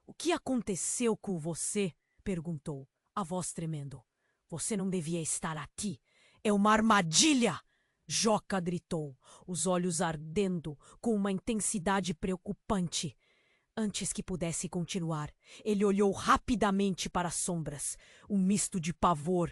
"O que aconteceu com você?" perguntou, a voz tremendo. "Você não devia estar aqui. É uma armadilha!" Joca gritou, os olhos ardendo com uma intensidade preocupante. Antes que pudesse continuar, ele olhou rapidamente para as sombras, um misto de pavor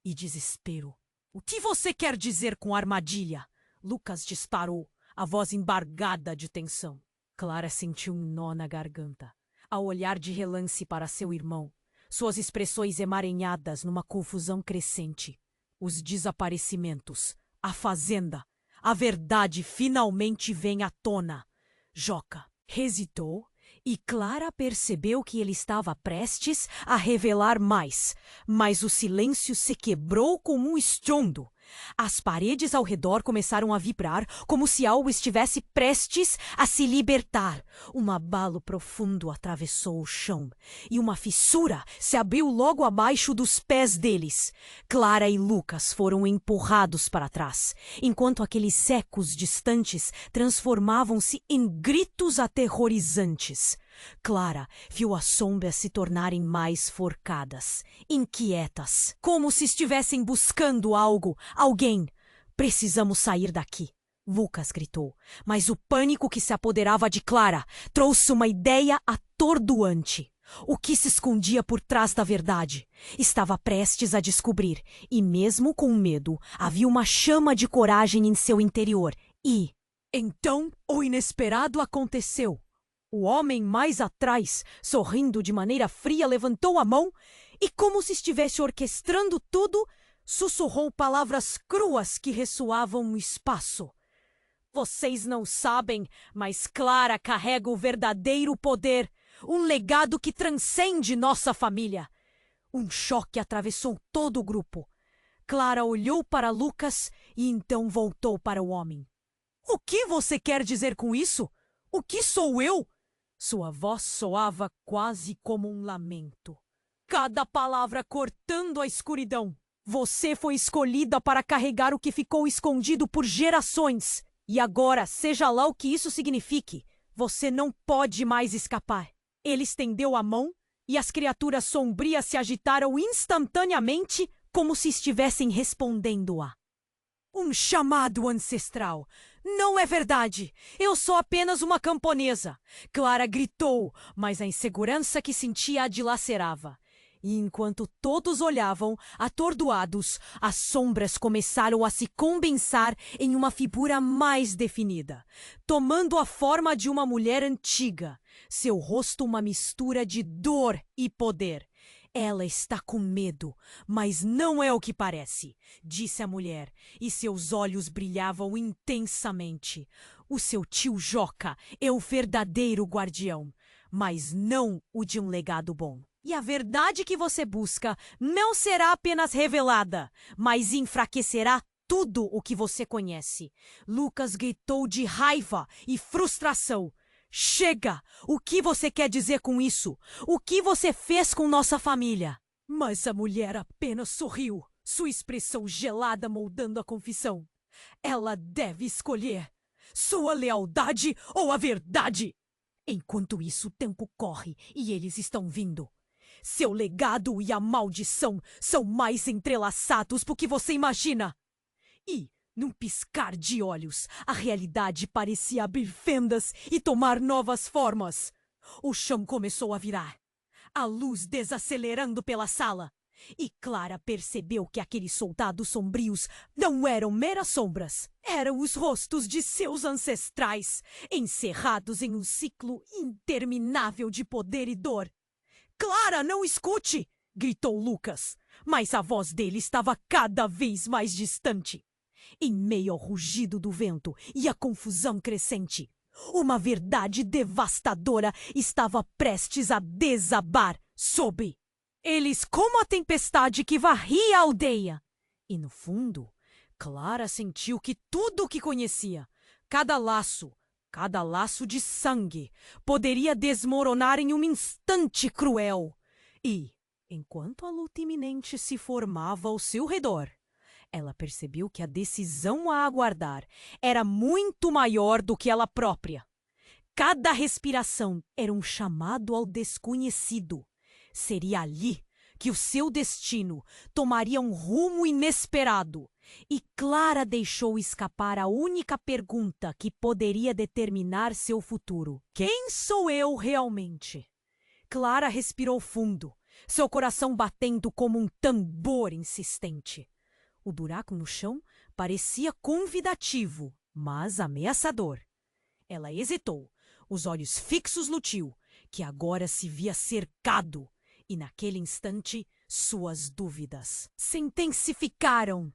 e desespero. "O que você quer dizer com armadilha?" Lucas disparou, a voz embargada de tensão. Clara sentiu um nó na garganta, ao olhar de relance para seu irmão, suas expressões emaranhadas numa confusão crescente. Os desaparecimentos, a fazenda, a verdade finalmente vem à tona. Joca hesitou e Clara percebeu que ele estava prestes a revelar mais, mas o silêncio se quebrou como um estrondo. As paredes ao redor começaram a vibrar como se algo estivesse prestes a se libertar. Um abalo profundo atravessou o chão e uma fissura se abriu logo abaixo dos pés deles. Clara e Lucas foram empurrados para trás, enquanto aqueles ecos distantes transformavam-se em gritos aterrorizantes. Clara viu as sombras se tornarem mais forcadas, inquietas, como se estivessem buscando algo, alguém. "Precisamos sair daqui", Lucas gritou, mas o pânico que se apoderava de Clara trouxe uma ideia atordoante. O que se escondia por trás da verdade? Estava prestes a descobrir, e mesmo com medo, havia uma chama de coragem em seu interior. E então o inesperado aconteceu. O homem mais atrás, sorrindo de maneira fria, levantou a mão e, como se estivesse orquestrando tudo, sussurrou palavras cruas que ressoavam no espaço. "Vocês não sabem, mas Clara carrega o verdadeiro poder, um legado que transcende nossa família." Um choque atravessou todo o grupo. Clara olhou para Lucas e então voltou para o homem. "O que você quer dizer com isso? O que sou eu?" Sua voz soava quase como um lamento, cada palavra cortando a escuridão. "Você foi escolhida para carregar o que ficou escondido por gerações. E agora, seja lá o que isso signifique, você não pode mais escapar." Ele estendeu a mão e as criaturas sombrias se agitaram instantaneamente como se estivessem respondendo-a. Um chamado ancestral. Não é verdade. Eu sou apenas uma camponesa. Clara gritou, mas a insegurança que sentia a dilacerava. E enquanto todos olhavam, atordoados, as sombras começaram a se condensar em uma figura mais definida, tomando a forma de uma mulher antiga, seu rosto uma mistura de dor e poder. Ela está com medo, mas não é o que parece, disse a mulher, e seus olhos brilhavam intensamente. O seu tio Joca é o verdadeiro guardião, mas não o de um legado bom. E a verdade que você busca não será apenas revelada, mas enfraquecerá tudo o que você conhece. Lucas gritou de raiva e frustração. Chega! O que você quer dizer com isso? O que você fez com nossa família? Mas a mulher apenas sorriu, sua expressão gelada moldando a confissão. Ela deve escolher sua lealdade ou a verdade. Enquanto isso, o tempo corre e eles estão vindo. Seu legado e a maldição são mais entrelaçados do que você imagina. E, num piscar de olhos, a realidade parecia abrir fendas e tomar novas formas. O chão começou a virar, a luz desacelerando pela sala. E Clara percebeu que aqueles soldados sombrios não eram meras sombras. Eram os rostos de seus ancestrais, encerrados em um ciclo interminável de poder e dor. Clara, não escute! Gritou Lucas, mas a voz dele estava cada vez mais distante. Em meio ao rugido do vento e à confusão crescente, uma verdade devastadora estava prestes a desabar sobre eles como a tempestade que varria a aldeia. E no fundo, Clara sentiu que tudo o que conhecia, cada laço de sangue, poderia desmoronar em um instante cruel. E, enquanto a luta iminente se formava ao seu redor, ela percebeu que a decisão a aguardar era muito maior do que ela própria. Cada respiração era um chamado ao desconhecido. Seria ali que o seu destino tomaria um rumo inesperado. E Clara deixou escapar a única pergunta que poderia determinar seu futuro. Quem sou eu realmente? Clara respirou fundo, seu coração batendo como um tambor insistente. O buraco no chão parecia convidativo, mas ameaçador. Ela hesitou, os olhos fixos no tio, que agora se via cercado, e naquele instante suas dúvidas se intensificaram.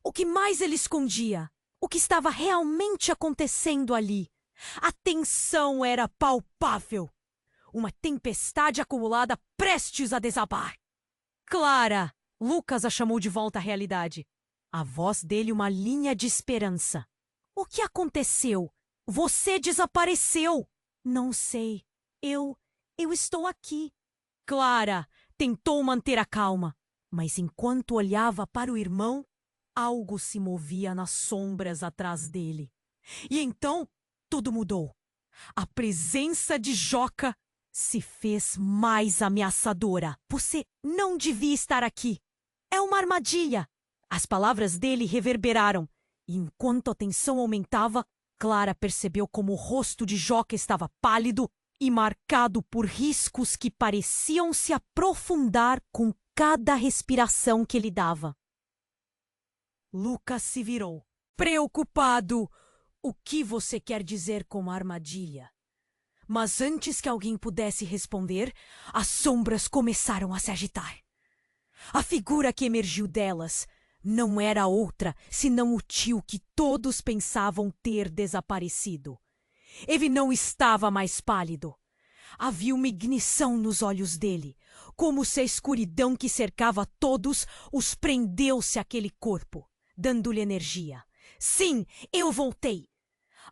O que mais ele escondia? O que estava realmente acontecendo ali? A tensão era palpável. Uma tempestade acumulada prestes a desabar. Clara! Lucas a chamou de volta à realidade. A voz dele uma linha de esperança. O que aconteceu? Você desapareceu. Não sei. Eu estou aqui. Clara tentou manter a calma, mas enquanto olhava para o irmão, algo se movia nas sombras atrás dele. E então, tudo mudou. A presença de Joca se fez mais ameaçadora. Você não devia estar aqui. É uma armadilha. As palavras dele reverberaram. E enquanto a tensão aumentava, Clara percebeu como o rosto de Joca estava pálido e marcado por riscos que pareciam se aprofundar com cada respiração que ele dava. Lucas se virou, preocupado. O que você quer dizer com armadilha? Mas antes que alguém pudesse responder, as sombras começaram a se agitar. A figura que emergiu delas não era outra senão o tio que todos pensavam ter desaparecido. Ele não estava mais pálido. Havia uma ignição nos olhos dele, como se a escuridão que cercava todos os prendeu-se àquele corpo, dando-lhe energia. Sim, eu voltei.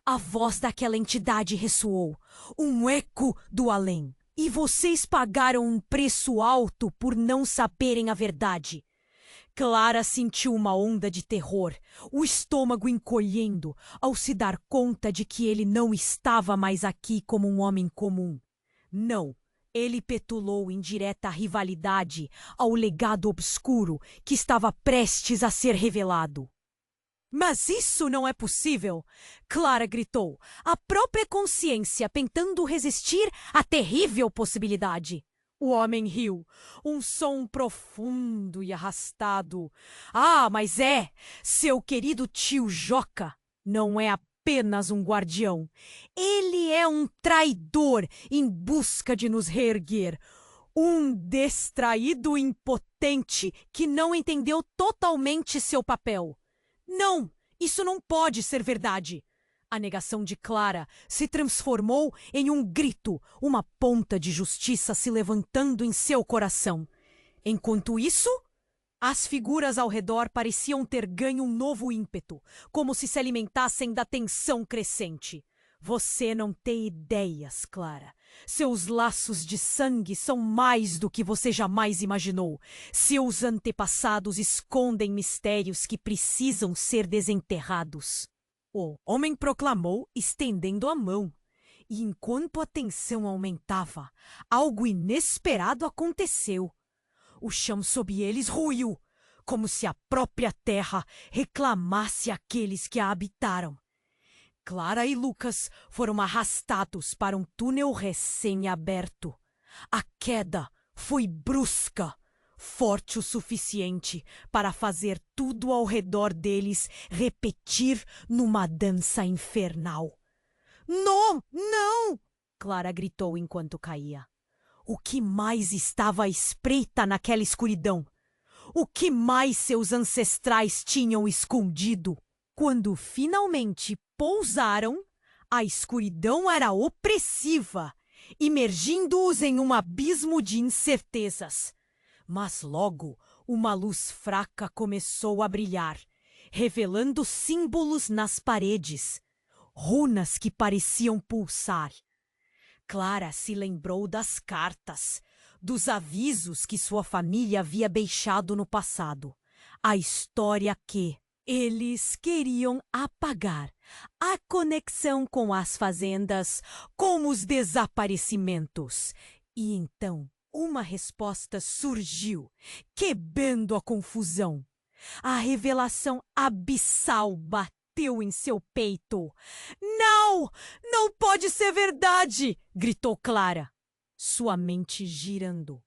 A voz daquela entidade ressoou, um eco do além. E vocês pagaram um preço alto por não saberem a verdade. Clara sentiu uma onda de terror, o estômago encolhendo ao se dar conta de que ele não estava mais aqui como um homem comum. Não, Ele petulou em direta rivalidade ao legado obscuro que estava prestes a ser revelado. Mas isso não é possível! Clara gritou, a própria consciência tentando resistir à terrível possibilidade. O homem riu, um som profundo e arrastado. Ah, mas seu querido tio Joca não é apenas um guardião. Ele é um traidor em busca de nos reerguer. Um distraído impotente que não entendeu totalmente seu papel. Não, isso não pode ser verdade. A negação de Clara se transformou em um grito, uma ponta de justiça se levantando em seu coração. Enquanto isso, as figuras ao redor pareciam ter ganho um novo ímpeto, como se se alimentassem da tensão crescente. Você não tem ideias, Clara. Seus laços de sangue são mais do que você jamais imaginou. Seus antepassados escondem mistérios que precisam ser desenterrados. O homem proclamou, estendendo a mão. E enquanto a tensão aumentava, algo inesperado aconteceu. O chão sob eles ruiu, como se a própria terra reclamasse aqueles que a habitaram. Clara e Lucas foram arrastados para um túnel recém-aberto. A queda foi brusca, forte o suficiente para fazer tudo ao redor deles repetir numa dança infernal. Não, não! Clara gritou enquanto caía. O que mais estava à espreita naquela escuridão? O que mais seus ancestrais tinham escondido? Quando finalmente pousaram, a escuridão era opressiva, imergindo-os em um abismo de incertezas. Mas logo uma luz fraca começou a brilhar, revelando símbolos nas paredes, runas que pareciam pulsar. Clara se lembrou das cartas, dos avisos que sua família havia deixado no passado. A história que eles queriam apagar, a conexão com as fazendas, com os desaparecimentos. E então uma resposta surgiu, quebrando a confusão. A revelação abissal bateu em seu peito. Não! Não pode ser verdade! Gritou Clara, sua mente girando.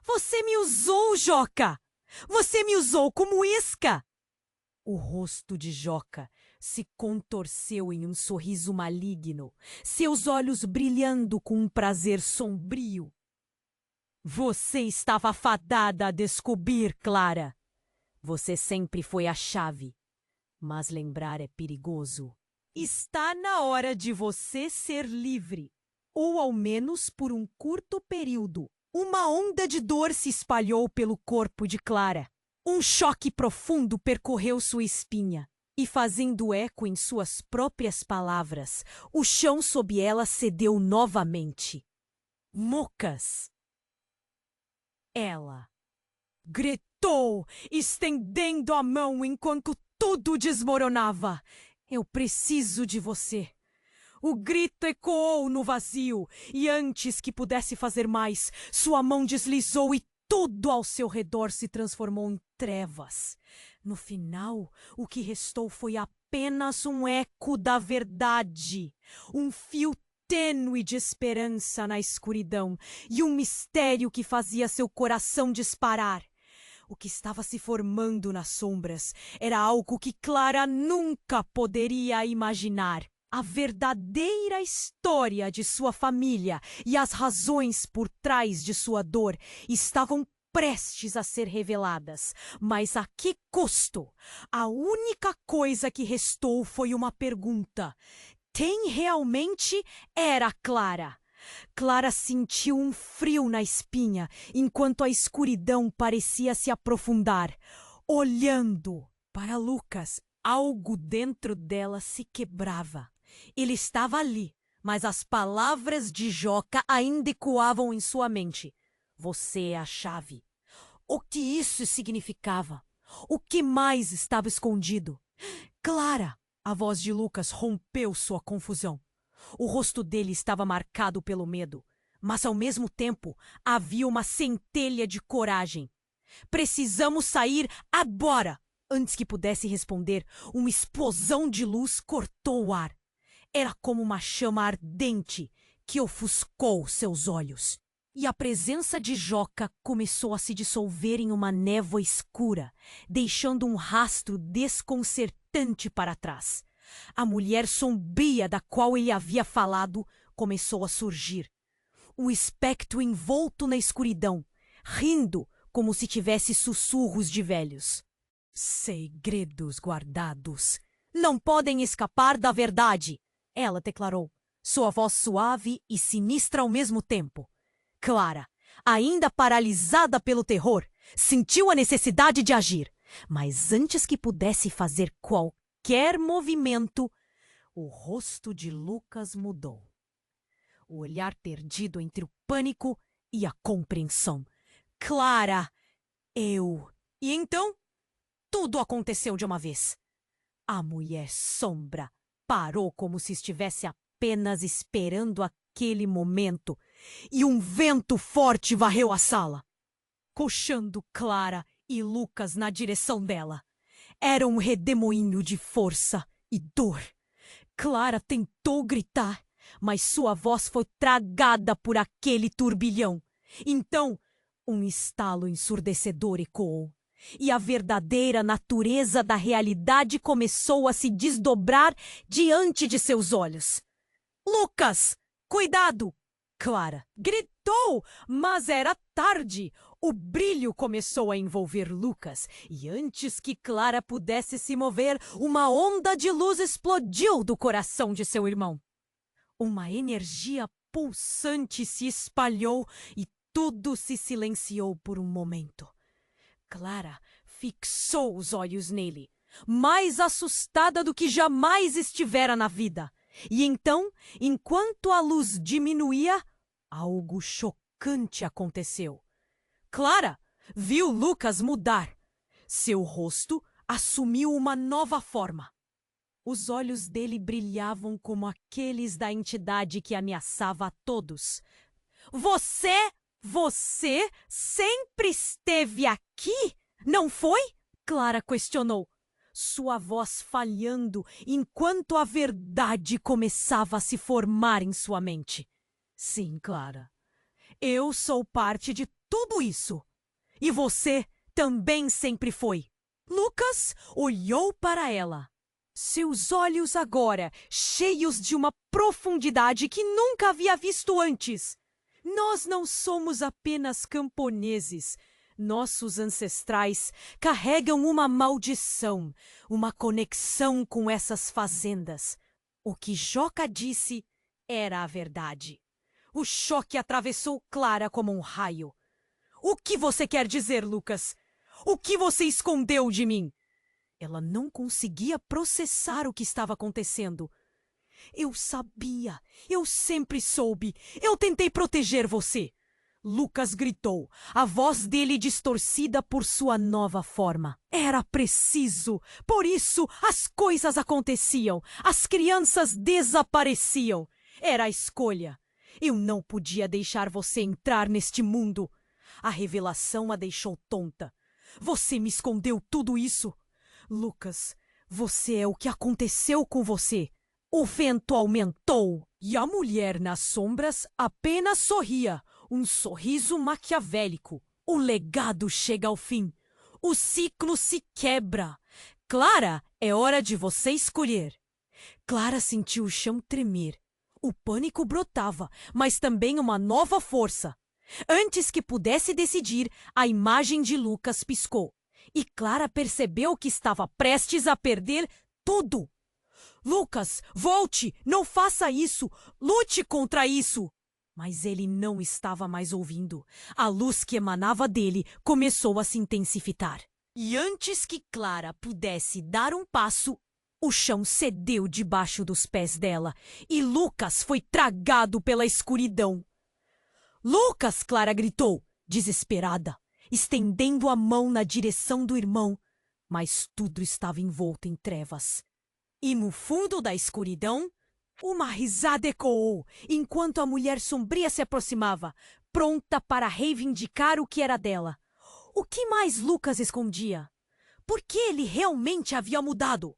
Você me usou, Joca! Você me usou como isca! O rosto de Joca se contorceu em um sorriso maligno, seus olhos brilhando com um prazer sombrio. Você estava fadada a descobrir, Clara. Você sempre foi a chave, mas lembrar é perigoso. Está na hora de você ser livre, ou ao menos por um curto período. Uma onda de dor se espalhou pelo corpo de Clara. Um choque profundo percorreu sua espinha, e fazendo eco em suas próprias palavras, o chão sob ela cedeu novamente. Mocas! Ela gritou, estendendo a mão enquanto tudo desmoronava. Eu preciso de você. O grito ecoou no vazio, e antes que pudesse fazer mais, sua mão deslizou e tudo ao seu redor se transformou em trevas. No final, o que restou foi apenas um eco da verdade, um fio tênue de esperança na escuridão e um mistério que fazia seu coração disparar. O que estava se formando nas sombras era algo que Clara nunca poderia imaginar. A verdadeira história de sua família e as razões por trás de sua dor estavam prestes a ser reveladas. Mas a que custo? A única coisa que restou foi uma pergunta. Quem realmente era Clara? Clara sentiu um frio na espinha, enquanto a escuridão parecia se aprofundar. Olhando para Lucas, algo dentro dela se quebrava. Ele estava ali, mas as palavras de Joca ainda ecoavam em sua mente. Você é a chave. O que isso significava? O que mais estava escondido? Clara! A voz de Lucas rompeu sua confusão. O rosto dele estava marcado pelo medo, Mas ao mesmo tempo havia uma centelha de coragem. Precisamos sair agora! Antes que pudesse responder, uma explosão de luz cortou o ar. Era como uma chama ardente que ofuscou seus olhos. E a presença de Joca começou a se dissolver em uma névoa escura, deixando um rastro desconcertante para trás. A mulher sombria da qual ele havia falado começou a surgir. Um espectro envolto na escuridão, rindo como se tivesse sussurros de velhos. Segredos guardados não podem escapar da verdade, ela declarou, sua voz suave e sinistra ao mesmo tempo. Clara, ainda paralisada pelo terror, sentiu a necessidade de agir, mas antes que pudesse fazer qualquer movimento, o rosto de Lucas mudou. O olhar perdido entre o pânico e a compreensão. Clara, eu... E então, tudo aconteceu de uma vez. A mulher sombra parou como se estivesse apenas esperando aquele momento, e um vento forte varreu a sala, coxando Clara e Lucas na direção dela. Era um redemoinho de força e dor. Clara tentou gritar, mas sua voz foi tragada por aquele turbilhão. Então, um estalo ensurdecedor ecoou, e a verdadeira natureza da realidade começou a se desdobrar diante de seus olhos. Lucas! Cuidado! Clara gritou, mas era tarde. O brilho começou a envolver Lucas, e antes que Clara pudesse se mover, uma onda de luz explodiu do coração de seu irmão. Uma energia pulsante se espalhou e tudo se silenciou por um momento. Clara fixou os olhos nele, mais assustada do que jamais estivera na vida. E então, enquanto a luz diminuía, algo chocante aconteceu. Clara viu Lucas mudar. Seu rosto assumiu uma nova forma. Os olhos dele brilhavam como aqueles da entidade que ameaçava a todos. Você sempre esteve aqui, não foi? Clara questionou, sua voz falhando enquanto a verdade começava a se formar em sua mente. Sim, Clara. Eu sou parte de tudo isso. E você também sempre foi. Lucas olhou para ela. Seus olhos agora cheios de uma profundidade que nunca havia visto antes. Nós não somos apenas camponeses. Nossos ancestrais carregam uma maldição, uma conexão com essas fazendas. O que Joca disse era a verdade. O choque atravessou Clara como um raio. O que você quer dizer, Lucas? O que você escondeu de mim? Ela não conseguia processar o que estava acontecendo. Eu sabia, eu sempre soube, eu tentei proteger você. Lucas gritou, a voz dele distorcida por sua nova forma. Era preciso, por isso as coisas aconteciam, as crianças desapareciam. Era a escolha. Eu não podia deixar você entrar neste mundo. A revelação a deixou tonta. Você me escondeu tudo isso. Lucas, você é o que aconteceu com você. O vento aumentou e a mulher nas sombras apenas sorria, um sorriso maquiavélico. O legado chega ao fim. O ciclo se quebra. Clara, é hora de você escolher. Clara sentiu o chão tremer. O pânico brotava, mas também uma nova força. Antes que pudesse decidir, a imagem de Lucas piscou. E Clara percebeu que estava prestes a perder tudo. Lucas, volte! Não faça isso! Lute contra isso! Mas ele não estava mais ouvindo. A luz que emanava dele começou a se intensificar. E antes que Clara pudesse dar um passo, o chão cedeu debaixo dos pés dela e Lucas foi tragado pela escuridão. Lucas! Clara gritou, desesperada, estendendo a mão na direção do irmão, mas tudo estava envolto em trevas. E no fundo da escuridão, Uma risada ecoou, enquanto a mulher sombria se aproximava, pronta para reivindicar o que era dela. O que mais Lucas escondia? Por que ele realmente havia mudado?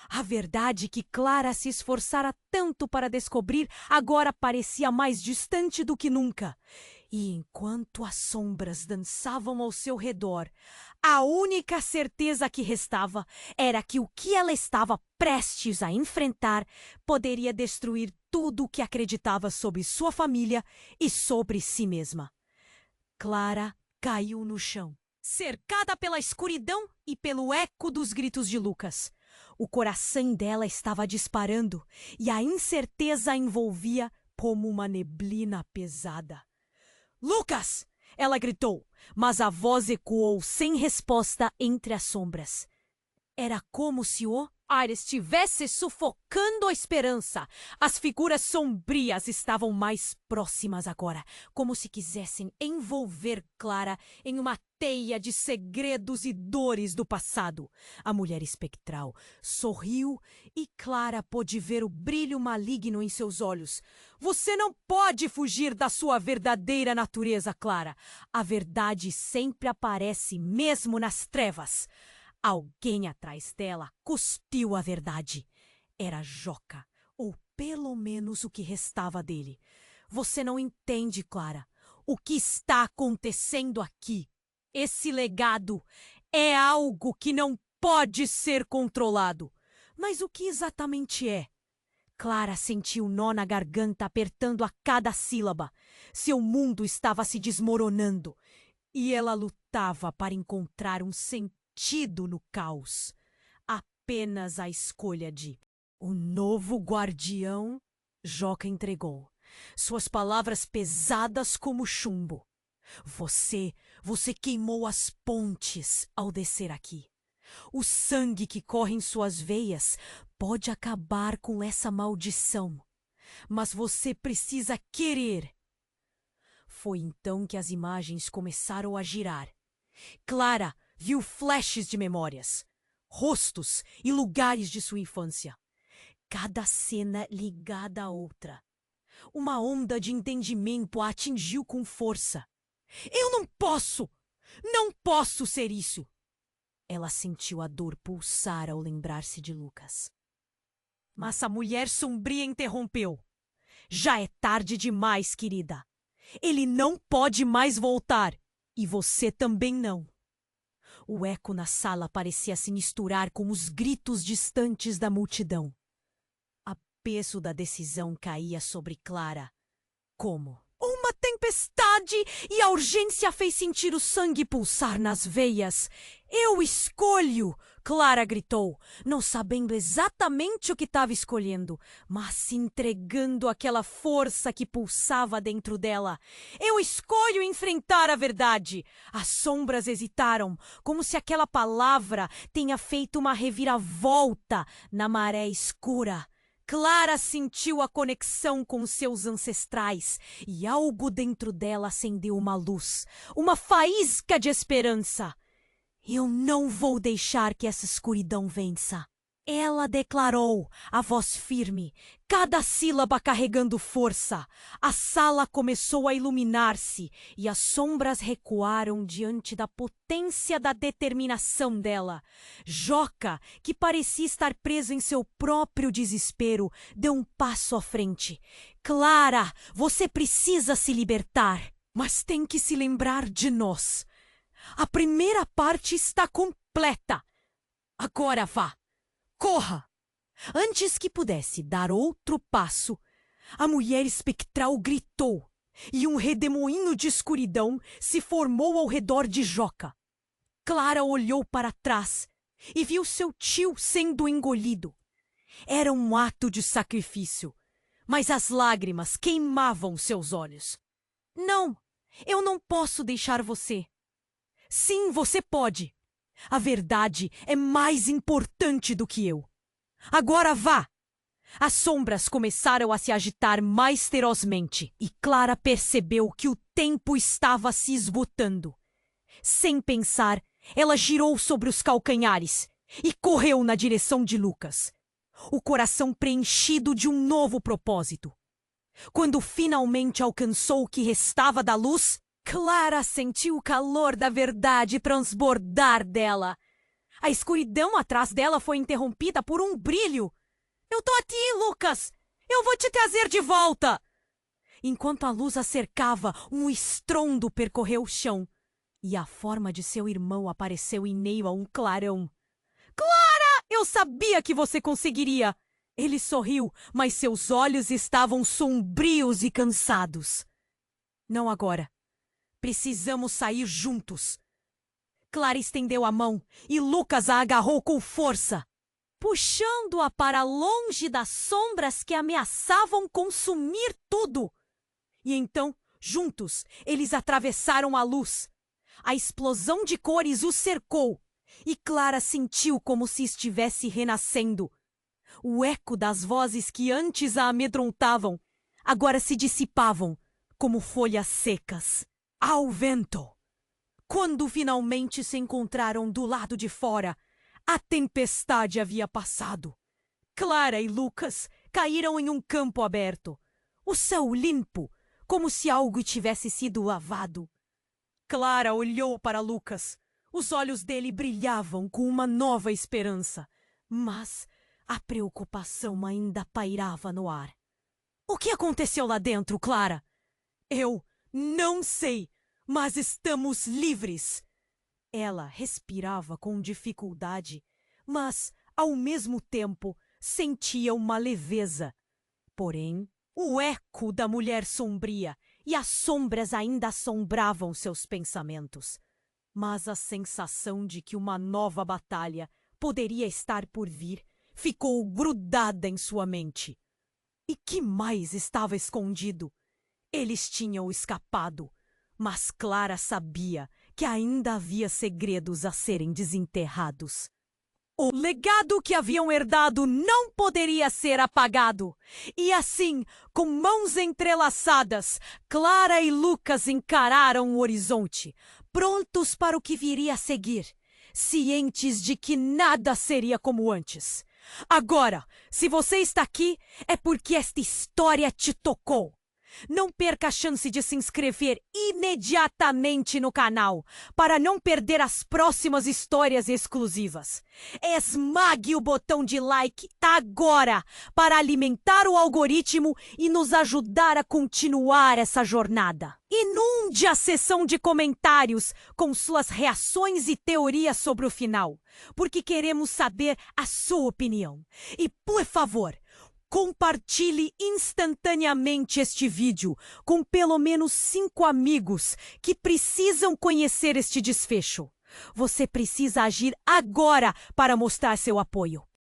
A verdade que Clara se esforçara tanto para descobrir agora parecia mais distante do que nunca. E enquanto as sombras dançavam ao seu redor, a única certeza que restava era que o que ela estava prestes a enfrentar poderia destruir tudo o que acreditava sobre sua família e sobre si mesma. Clara caiu no chão, cercada pela escuridão e pelo eco dos gritos de Lucas. O coração dela estava disparando e a incerteza a envolvia como uma neblina pesada. Lucas! Ela gritou, mas a voz ecoou sem resposta entre as sombras. Era como se o ar estivesse sufocando a esperança. As figuras sombrias estavam mais próximas agora, como se quisessem envolver Clara em uma teia de segredos e dores do passado. A mulher espectral sorriu e Clara pôde ver o brilho maligno em seus olhos. Você não pode fugir da sua verdadeira natureza, Clara. A verdade sempre aparece mesmo nas trevas. Alguém atrás dela cuspiu a verdade. Era Joca, ou pelo menos o que restava dele. Você não entende, Clara, o que está acontecendo aqui. Esse legado é algo que não pode ser controlado. Mas o que exatamente é? Clara sentiu nó na garganta apertando a cada sílaba. Seu mundo estava se desmoronando. E ela lutava para encontrar um sentido no caos. Apenas a escolha de o novo guardião. Joca entregou. Suas palavras pesadas como chumbo. Você queimou as pontes ao descer aqui. O sangue que corre em suas veias pode acabar com essa maldição. Mas você precisa querer. Foi então que as imagens começaram a girar. Clara viu flashes de memórias, rostos e lugares de sua infância. Cada cena ligada à outra. Uma onda de entendimento a atingiu com força. Eu não posso! Não posso ser isso! Ela sentiu a dor pulsar ao lembrar-se de Lucas. Mas a mulher sombria interrompeu. Já é tarde demais, querida. Ele não pode mais voltar. E você também não. O eco na sala parecia se misturar com os gritos distantes da multidão. O peso da decisão caía sobre Clara. Como? Uma tempestade e a urgência fez sentir o sangue pulsar nas veias. Eu escolho! Clara gritou, não sabendo exatamente o que estava escolhendo, mas se entregando àquela força que pulsava dentro dela. Eu escolho enfrentar a verdade! As sombras hesitaram, como se aquela palavra tenha feito uma reviravolta na maré escura. Clara sentiu a conexão com seus ancestrais e algo dentro dela acendeu uma luz, uma faísca de esperança. Eu não vou deixar que essa escuridão vença. Ela declarou, a voz firme, cada sílaba carregando força. A sala começou a iluminar-se e as sombras recuaram diante da potência da determinação dela. Joca, que parecia estar preso em seu próprio desespero, deu um passo à frente. Clara, você precisa se libertar, mas tem que se lembrar de nós. A primeira parte está completa. Agora vá. Corra! Antes que pudesse dar outro passo, a mulher espectral gritou e um redemoinho de escuridão se formou ao redor de Joca. Clara olhou para trás e viu seu tio sendo engolido. Era um ato de sacrifício, mas as lágrimas queimavam seus olhos. Não, eu não posso deixar você. Sim, você pode. A verdade é mais importante do que eu. Agora vá! As sombras começaram a se agitar mais ferozmente e Clara percebeu que o tempo estava se esgotando. Sem pensar, ela girou sobre os calcanhares e correu na direção de Lucas. o coração preenchido de um novo propósito. Quando finalmente alcançou o que restava da luz, Clara sentiu o calor da verdade transbordar dela. A escuridão atrás dela foi interrompida por um brilho. Eu tô aqui, Lucas! Eu vou te trazer de volta! Enquanto a luz a cercava, um estrondo percorreu o chão. E a forma de seu irmão apareceu em meio a um clarão. Clara! Eu sabia que você conseguiria! Ele sorriu, mas seus olhos estavam sombrios e cansados. Não agora. Precisamos sair juntos. Clara estendeu a mão e Lucas a agarrou com força, puxando-a para longe das sombras que ameaçavam consumir tudo. E então, juntos, eles atravessaram a luz. A explosão de cores os cercou e Clara sentiu como se estivesse renascendo. O eco das vozes que antes a amedrontavam agora se dissipavam como folhas secas ao vento. Quando finalmente se encontraram do lado de fora, a tempestade havia passado. Clara e Lucas caíram em um campo aberto. O céu limpo, como se algo tivesse sido lavado. Clara olhou para Lucas. Os olhos dele brilhavam com uma nova esperança. Mas a preocupação ainda pairava no ar. O que aconteceu lá dentro, Clara? Eu não sei, mas estamos livres. Ela respirava com dificuldade, mas, ao mesmo tempo, sentia uma leveza. Porém, o eco da mulher sombria e as sombras ainda assombravam seus pensamentos. Mas a sensação de que uma nova batalha poderia estar por vir ficou grudada em sua mente. E que mais estava escondido? Eles tinham escapado, mas Clara sabia que ainda havia segredos a serem desenterrados. O legado que haviam herdado não poderia ser apagado. E assim, com mãos entrelaçadas, Clara e Lucas encararam o horizonte, prontos para o que viria a seguir, cientes de que nada seria como antes. Agora, se você está aqui, é porque esta história te tocou. Não perca a chance de se inscrever imediatamente no canal para não perder as próximas histórias exclusivas. Esmague o botão de like agora para alimentar o algoritmo e nos ajudar a continuar essa jornada. Inunde a seção de comentários com suas reações e teorias sobre o final, porque queremos saber a sua opinião. E, por favor, compartilhe instantaneamente este vídeo com pelo menos 5 amigos que precisam conhecer este desfecho. Você precisa agir agora para mostrar seu apoio.